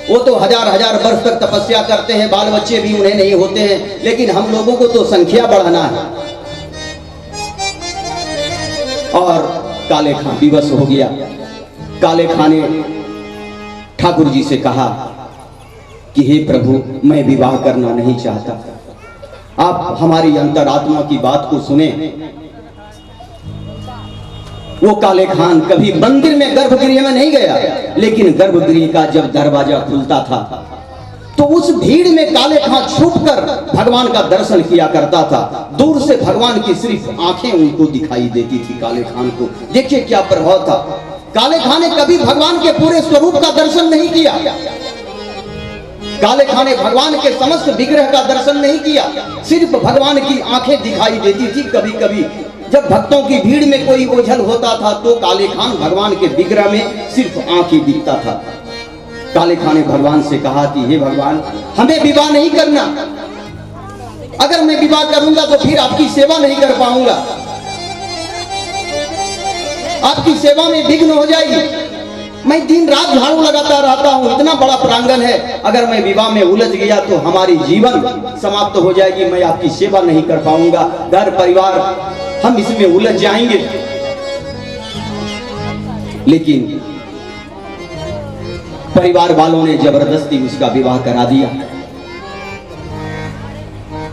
वो तो हजार हजार वर्ष तक तपस्या करते हैं, बाल बच्चे भी उन्हें नहीं होते हैं, लेकिन हम लोगों को तो संख्या बढ़ाना है। और काले खान विवश हो गया। काले खान ने ठाकुर जी से कहा कि हे प्रभु, मैं विवाह करना नहीं चाहता, आप हमारी अंतरात्मा की बात को सुने। वो काले खान कभी मंदिर में गर्भगृह में नहीं गया, लेकिन गर्भगृह का जब दरवाजा खुलता था तो उस भीड़ में काले खान छुपकर भगवान का दर्शन किया करता था। दूर से भगवान की सिर्फ आंखें उनको दिखाई देती थी काले खान को। देखिए क्या प्रभाव था। काले खान ने कभी भगवान के पूरे स्वरूप का दर्शन नहीं किया। काले खान ने भगवान के समस्त विग्रह का दर्शन नहीं किया, सिर्फ भगवान की आंखें दिखाई देती थी। कभी कभी जब भक्तों की भीड़ में कोई ओझल होता था तो काले खान भगवान के विग्रह में सिर्फ आंख ही दिखता था। काले खान ने भगवान से कहा कि हे भगवान, हमें विवाह नहीं करना, अगर मैं विवाह करूंगा तो फिर आपकी सेवा नहीं कर पाऊंगा, आपकी सेवा में विघ्न हो जाएगी। मैं दिन रात झाड़ू लगाता रहता हूँ, इतना बड़ा प्रांगण है, अगर मैं विवाह में उलझ गया तो हमारी जीवन समाप्त हो जाएगी, मैं आपकी सेवा नहीं कर पाऊंगा, घर परिवार हम इसमें उलझ जाएंगे। लेकिन परिवार वालों ने जबरदस्ती उसका विवाह करा दिया।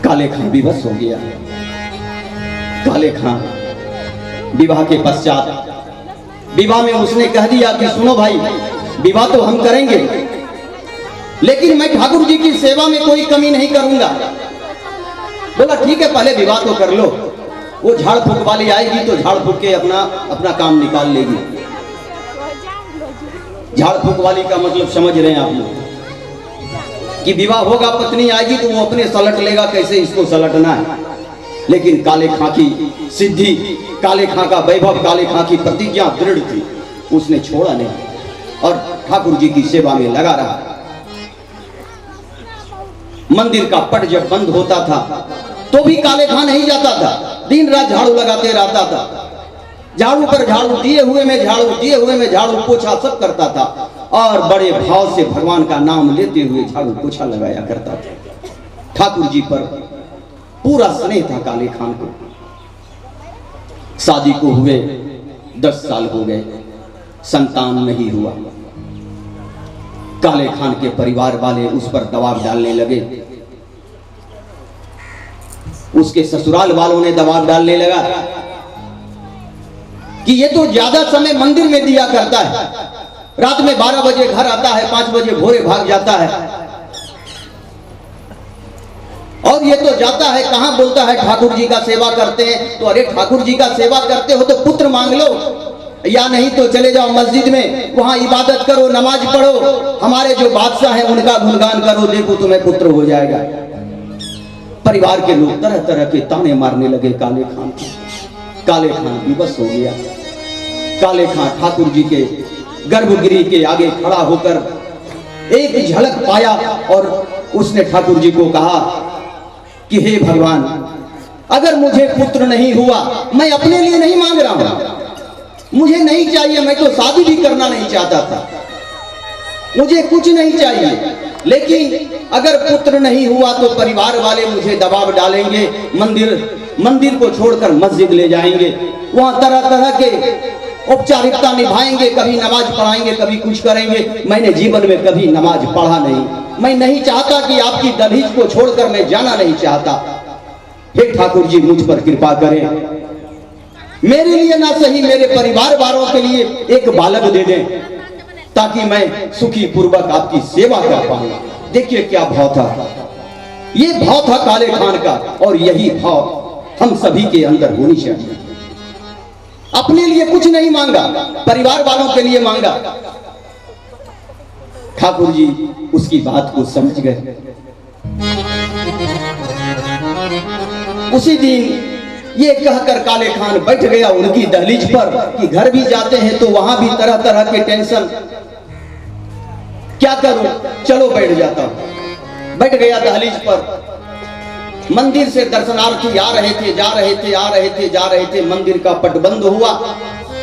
काले खान विवश हो गया। काले खान विवाह के पश्चात विवाह में उसने कह दिया कि सुनो भाई, विवाह तो हम करेंगे, लेकिन मैं ठाकुर जी की सेवा में कोई कमी नहीं करूंगा। बोला ठीक है, पहले विवाह तो कर लो, वो झाड़ फूक वाली आएगी तो झाड़ फूक के अपना अपना काम निकाल लेगी। झाड़ फूक वाली का मतलब समझ रहे हैं आप लोग कि विवाह होगा, पत्नी आएगी तो वो अपने सलट लेगा कैसे इसको सलटना है। लेकिन काले खां की सिद्धि, काले खां का वैभव, काले खां की प्रतिज्ञा दृढ़ थी, उसने छोड़ा नहीं और ठाकुर जी की सेवा में लगा रहा। मंदिर का पट जब बंद होता था तो भी काले खां नहीं जाता था, दिन रात झाड़ू लगाते रहता था। झाड़ू पर झाड़ू, दिए हुए में झाड़ू, दिए हुए में झाड़ू, पोछा सब करता था और बड़े भाव से भगवान का नाम लेते हुए झाड़ू पोछा लगाया करता था। ठाकुर जी पर पूरा स्नेह था काले खान को। शादी को हुए 10 साल हो गए, संतान नहीं हुआ। काले खान के परिवार वाले उस पर दबाव डालने लगे, उसके ससुराल वालों ने दबाव डालने लगा कि ये तो ज्यादा समय मंदिर में दिया करता है, रात में 12 बजे घर आता है, 5 बजे भोरे भाग जाता है, और ये तो जाता है कहां, बोलता है ठाकुर जी का सेवा करते हैं। तो अरे ठाकुर जी का सेवा करते हो तो पुत्र मांग लो, या नहीं तो चले जाओ मस्जिद में, वहां इबादत करो, नमाज पढ़ो, हमारे जो बादशाह हैं उनका गुणगान करो, देखो तुम्हें पुत्र हो जाएगा। परिवार के लोग तरह तरह के ताने मारने लगे काले खान को। काले खान विवश हो गया। काले खान ठाकुर जी के गर्भगृह के आगे खड़ा होकर एक झलक पाया और उसने ठाकुर जी को कहा कि हे भगवान, अगर मुझे पुत्र नहीं हुआ, मैं अपने लिए नहीं मांग रहा हूं, मुझे नहीं चाहिए, मैं तो शादी भी करना नहीं चाहता था, मुझे कुछ नहीं चाहिए, लेकिन अगर पुत्र नहीं हुआ तो परिवार वाले मुझे दबाव डालेंगे, मंदिर को छोड़कर मस्जिद ले जाएंगे, वहां तरह तरह के औपचारिकता निभाएंगे, कभी नमाज पढ़ाएंगे, कभी कुछ करेंगे। मैंने जीवन में कभी नमाज पढ़ा नहीं, मैं नहीं चाहता कि आपकी दहलीज को छोड़कर मैं जाना नहीं चाहता। हे ठाकुर जी, मुझ पर कृपा करें, मेरे लिए ना सही मेरे परिवार वालों के लिए एक बालक दे दें, ताकि मैं सुखी पूर्वक आपकी सेवा कर पाऊं। देखिए क्या भाव था, ये भाव था काले खान का, और यही भाव हम सभी के अंदर होनी चाहिए। अपने लिए कुछ नहीं मांगा, परिवार वालों के लिए मांगा। ठाकुर जी उसकी बात को समझ गए। उसी दिन ये कहकर काले खान बैठ गया उनकी दहलीज पर कि घर भी जाते हैं तो वहां भी तरह तरह के टेंशन, क्या करूं, चलो बैठ जाता हूं। बैठ गया दहलीज पर। मंदिर से दर्शनार्थी आ रहे थे, जा रहे थे, आ रहे थे, जा रहे थे। मंदिर का पट बंद हुआ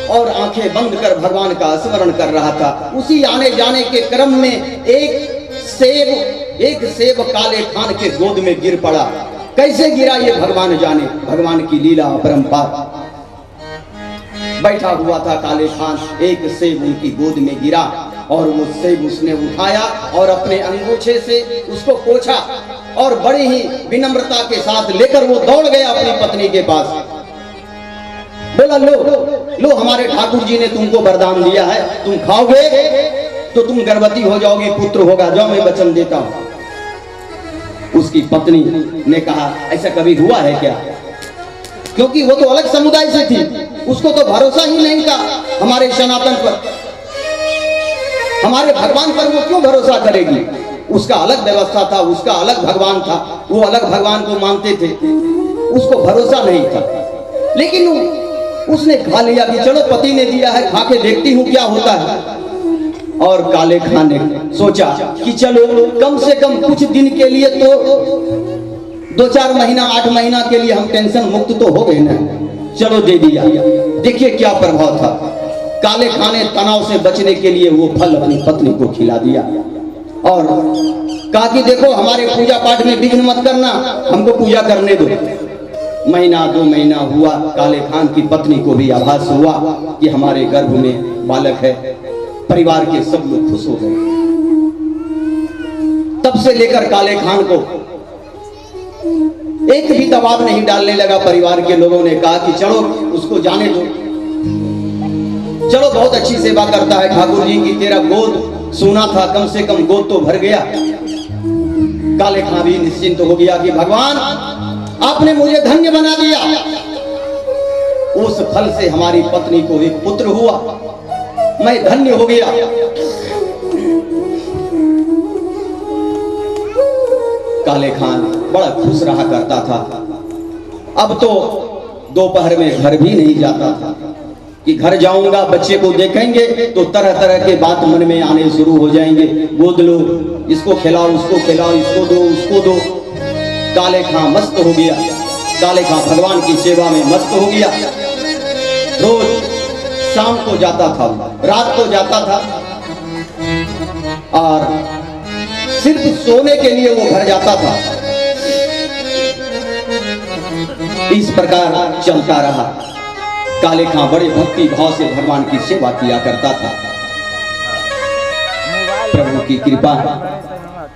और आंखें बंद कर भगवान का स्मरण कर रहा था। उसी आने जाने के क्रम में एक सेब काले खान के गोद में गिर पड़ा। कैसे गिरा ये भगवान जाने, भगवान की लीला अपरंपार। बैठा हुआ था काले खान, एक सेब उनकी गोद में गिरा और वो सेब उसने उठाया और अपने अंगूछे से उसको पोंछा और बड़ी ही विनम्रता के साथ लेकर वो दौड़ गया अपनी पत्नी के पास। बोला, लो हमारे ठाकुर जी ने तुमको वरदान दिया है, तुम खाओगे तो तुम गर्भवती हो जाओगी, पुत्र होगा, जाओ मैं वचन देता हूं। उसकी पत्नी ने कहा, ऐसा कभी हुआ है क्या? क्योंकि वो तो अलग समुदाय से थी, उसको तो भरोसा ही नहीं था हमारे सनातन पर, हमारे भगवान पर वो क्यों भरोसा करेगी? उसका अलग व्यवस्था था, उसका अलग भगवान था, वो अलग भगवान को मानते थे, उसको भरोसा नहीं था। लेकिन उसने खा लिया कि चलो पति ने दिया है, खा के देखती हूं क्या होता है। और काले खान ने सोचा कि चलो कम से कम कुछ दिन के लिए तो 2-4 महीना 8 महीना के लिए हम टेंशन मुक्त तो हो गए ना, चलो दे दिया। देखिए क्या प्रभाव था। काले खान ने तनाव से बचने के लिए वो फल अपनी पत्नी को खिला दिया और कहा कि देखो हमारे पूजा पाठ में विघ्न मत करना, हमको पूजा करने दो। महीना 2 महीना हुआ, काले खान की पत्नी को भी आभास हुआ कि हमारे गर्भ में बालक है। परिवार के सब लोग खुश हो गए। तब से लेकर काले खान को एक भी दबाव नहीं डालने लगा। परिवार के लोगों ने कहा कि चलो उसको जाने दो, चलो बहुत अच्छी सेवा करता है ठाकुर जी की, तेरा गोद सुना था, कम से कम गोद तो भर गया। काले खान भी निश्चिंत हो गया कि भगवान आपने मुझे धन्य बना दिया। उस फल से हमारी पत्नी को एक पुत्र हुआ, मैं धन्य हो गया। काले खान बड़ा खुश रहा करता था। अब तो दोपहर में घर भी नहीं जाता था कि घर जाऊंगा बच्चे को देखेंगे तो तरह तरह के बात मन में आने शुरू हो जाएंगे। गोद लो, इसको खिलाओ, उसको खिलाओ, इसको दो, उसको दो। काले खां मस्त हो गया। काले खां भगवान की सेवा में मस्त हो गया। रोज शाम को जाता था, रात को जाता था और सिर्फ सोने के लिए वो घर जाता था। इस प्रकार चलता रहा। काले खां बड़े भक्ति भाव से भगवान की सेवा किया करता था। प्रभु की कृपा,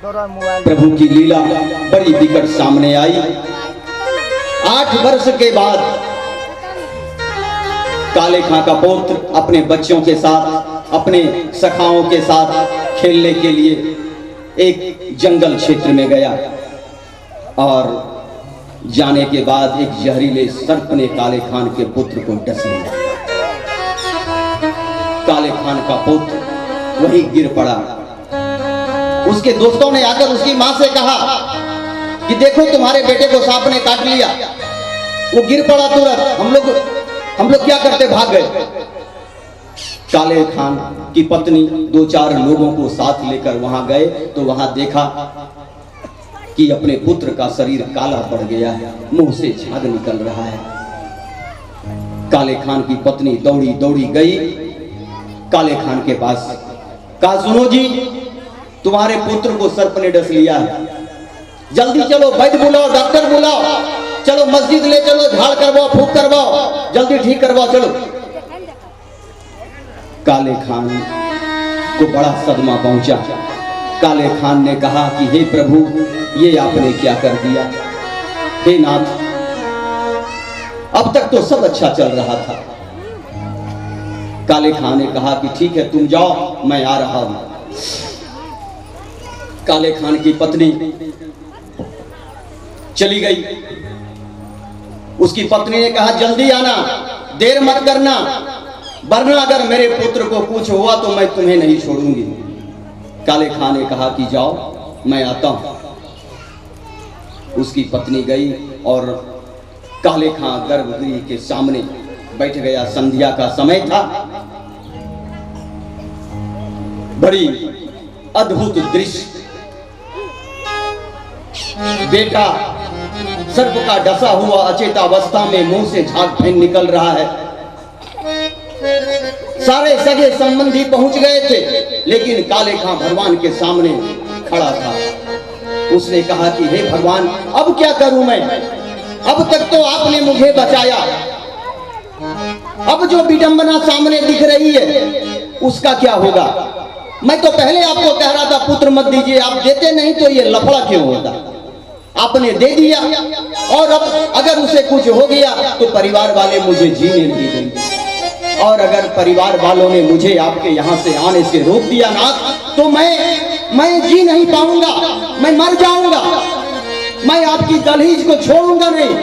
प्रभु की लीला बड़ी विकट सामने आई। 8 वर्ष के बाद काले खां का पुत्र अपने बच्चों के साथ, अपने सखाओं के साथ खेलने के लिए एक जंगल क्षेत्र में गया और जाने के बाद एक जहरीले सर्प ने काले खान के पुत्र को डस लिया। काले खान का पुत्र वहीं गिर पड़ा। उसके दोस्तों ने आकर उसकी मां से कहा कि देखो तुम्हारे बेटे को सांप ने काट लिया, वो गिर पड़ा तुरंत, हम लोग क्या करते, भाग गए। काले खान की पत्नी 2-4 लोगों को साथ लेकर वहां गए तो वहां देखा कि अपने पुत्र का शरीर काला पड़ गया है, मुंह से झाग निकल रहा है। काले खान की पत्नी दौड़ी दौड़ी गई काले खान के पास, कहा सुनो जी, तुम्हारे पुत्र को सर्प ने डस लिया है, जल्दी चलो, वैद्य बुलाओ, डॉक्टर बुलाओ, चलो मस्जिद ले चलो, झाड़ करवाओ, फूंक करवाओ, जल्दी ठीक करवाओ, चलो। काले खान को बड़ा सदमा पहुंचा। काले खान ने कहा कि हे प्रभु, ये आपने क्या कर दिया? हे नाथ, अब तक तो सब अच्छा चल रहा था। काले खान ने कहा कि ठीक है, तुम जाओ, मैं आ रहा हूं। काले खान की पत्नी चली गई। उसकी पत्नी ने कहा जल्दी आना, देर मत करना, वरना अगर मेरे पुत्र को कुछ हुआ तो मैं तुम्हें नहीं छोड़ूंगी। काले खान ने कहा कि जाओ, मैं आता हूं। उसकी पत्नी गई और काले खां गर्भगृह के सामने बैठ गया। संध्या का समय था। बड़ी अद्भुत दृश्य, बेटा सर्प का डसा हुआ अचेतावस्था में मुंह से झाग फेंक निकल रहा है। सारे सगे संबंधी पहुंच गए थे, लेकिन काले खां भगवान के सामने खड़ा था। उसने कहा कि हे भगवान, अब क्या करूं मैं? अब तक तो आपने मुझे बचाया, अब जो विडंबना सामने दिख रही है उसका क्या होगा? मैं तो पहले आपको कह रहा था पुत्र मत दीजिए, आप देते नहीं तो ये लफड़ा क्यों होता? आपने दे दिया और अब अगर उसे कुछ हो गया तो परिवार वाले मुझे जीने नहीं देंगे, और अगर परिवार वालों ने मुझे आपके यहाँ से आने से रोक दिया नाथ, तो मैं जी नहीं पाऊंगा, मैं मर जाऊंगा, मैं आपकी दहलीज को छोड़ूंगा नहीं।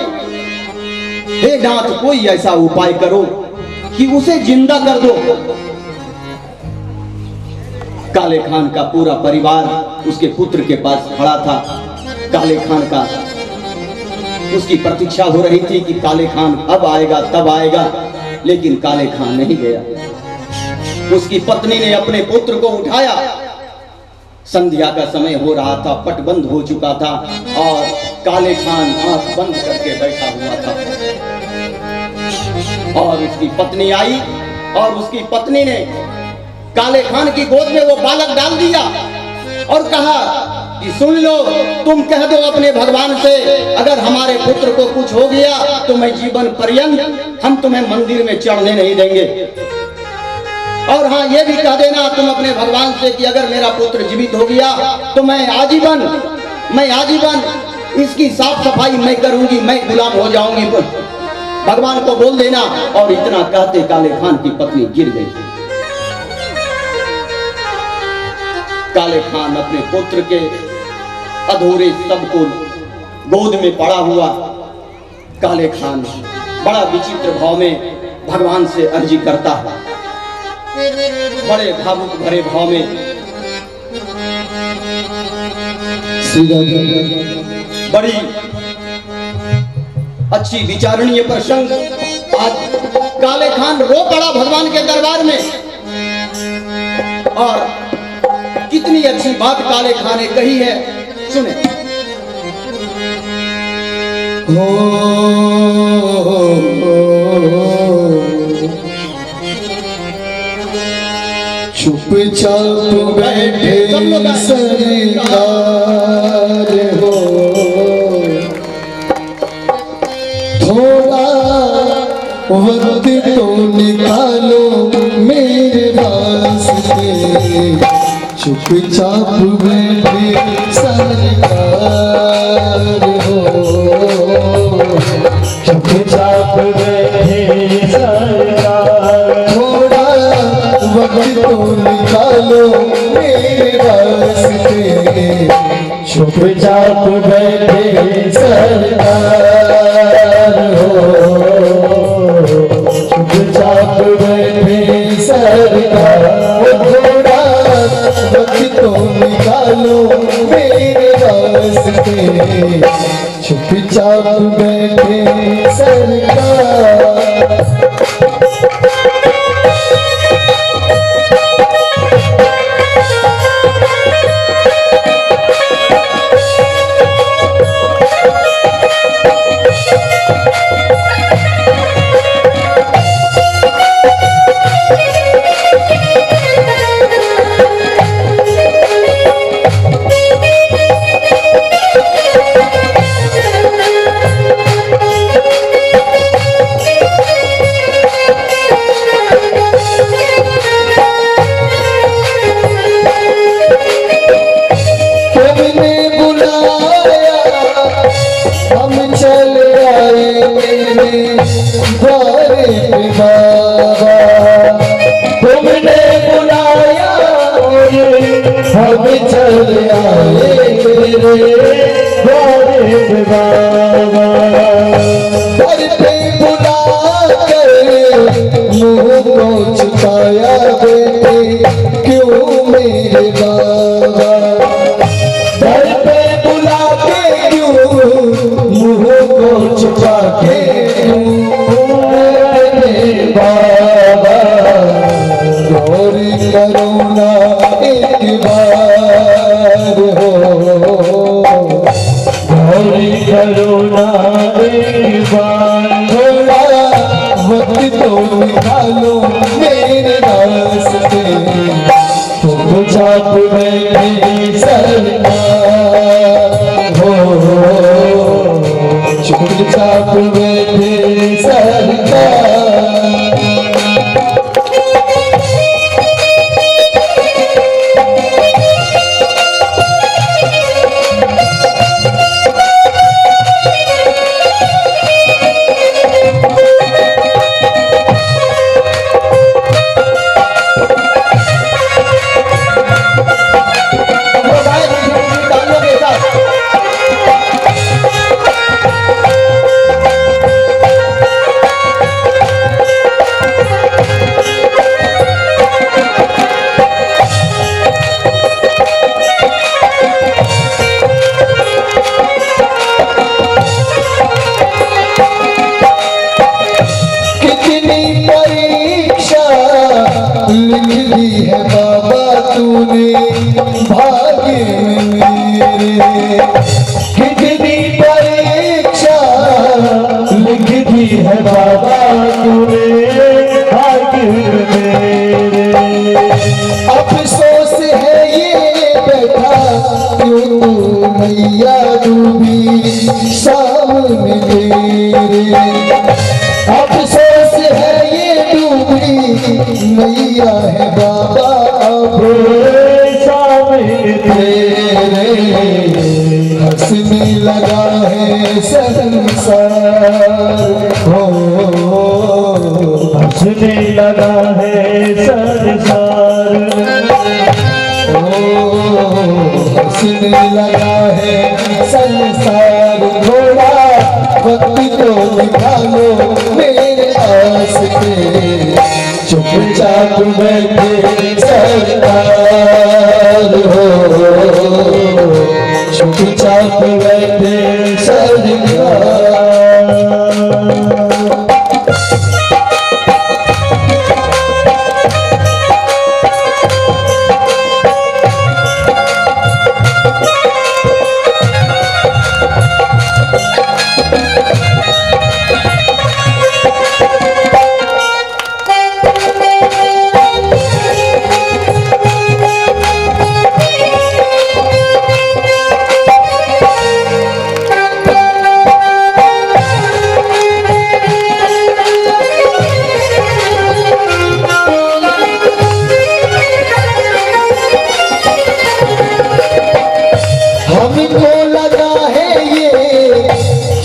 हे नाथ, कोई ऐसा उपाय करो कि उसे जिंदा कर दो। काले खान का पूरा परिवार उसके पुत्र के पास खड़ा था। काले खान का उसकी प्रतीक्षा हो रही थी कि काले खान अब आएगा तब आएगा, लेकिन काले खान नहीं गया। उसकी पत्नी ने अपने पुत्र को उठाया। संध्या का समय हो रहा था, पट बंद हो चुका था और काले खान आंख बंद करके बैठा हुआ था। और उसकी पत्नी आई और उसकी पत्नी ने काले खान की गोद में वो बालक डाल दिया और कहा कि सुन लो, तुम कह दो अपने भगवान से, अगर हमारे पुत्र को कुछ हो गया तो मैं जीवन पर्यंत हम तुम्हें मंदिर में चढ़ने नहीं देंगे। और हाँ, ये भी कह देना तुम अपने भगवान से कि अगर मेरा पुत्र जीवित हो गया तो मैं आजीवन इसकी साफ सफाई मैं करूंगी, मैं गुलाम हो जाऊंगी, भगवान को बोल देना। और इतना कहते काले खान की पत्नी गिर गई। काले खान अपने पुत्र के अधूरे सब को गोद में पड़ा हुआ काले खान बड़ा विचित्र भाव में भगवान से अर्जी करता है, बड़े भावुक भरे भाव में। बड़ी अच्छी विचारणीय प्रसंग। आज काले खान रो पड़ा भगवान के दरबार में, और कितनी अच्छी बात काले खान ने कही है, सुने। चुपचाप बैठे सरकार हो, थोड़ा वक्त तो निकालो मेरे वास्ते। चुपचाप बैठे सरकार हो, चुपचाप बैठे सरकार, थोड़ा वक्त तो निकालो मेरे वास्ते। चुपचाप बैठे सरकार हो, चुपचाप बैठे सरकार, थोड़ा वक्त तो निकालो मेरे वास्ते। चुपचाप बैठे सरकार। तुमने बुलाया हम चल आए तेरे द्वारे बाबा। घर पे बुला कर मुँह को छुपाया बेटे क्यों मेरे बाबा। घर पे बुला के क्यों मुँह को छुपा के बाबा। गौरी करुणा एक बार हो, गौरी करुणा एक बार, थोड़ा वक्त तो निकालो मेरे रास्ते। चुपचाप बैठे सरकार हो, चुपचाप बैठे सरकार। लिख दी है बाबा तूने भाग्य में मेरे। कितनी परीक्षा लिख दी है बाबा तूने भाग्य मेरे। अफसोस है ये बैठा क्यों मैया डूबी सामने तेरे। अफसोस है ये डूबी मैया है बाबा सामने तेरे। हंसने लगा है संसार हो, हंसने लगा है संसार ओ हंसने लगा है संसार। थोड़ा वक्त तो निकालो मेरे वास्ते चुपचाप बैठे सरकार हो चुपचाप बैठे सरकार हमको लगा है ये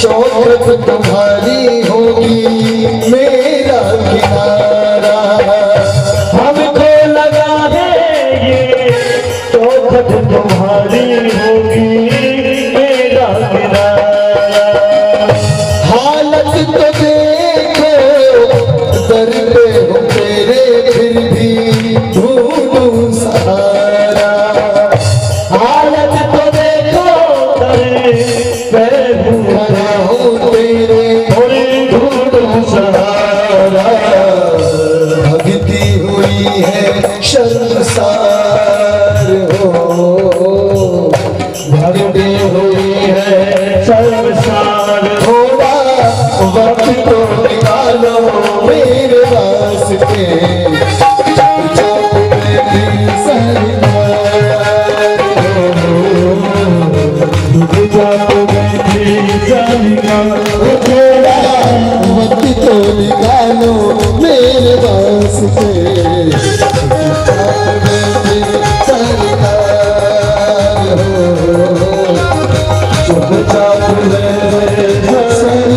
चौखट तुम्हारी होगी मेरा किनारा हमको लगा है ये चौखट तुम्हारी होगी मेरा किनारा। हालत तो देखो दर्द हो तेरे फिर भी ढूंढूं सहारा हालत तो देखो खड़ा हूँ तेरे ढूंढूं सहारा भगती हुई है शर्मसार हो भगती हुई है शर्मसार थोड़ा वक्त तो निकालो मेरे वास्ते चुपचाप बैठी सरकार हो चुपचाप बैठी सरकार थोड़ा वक्त तो निकालो मेरे वास्ते चुपचाप बैठी सरकार हो चुपचाप बैठी सरकार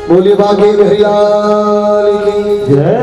बोलिए बाकी भैया की जय।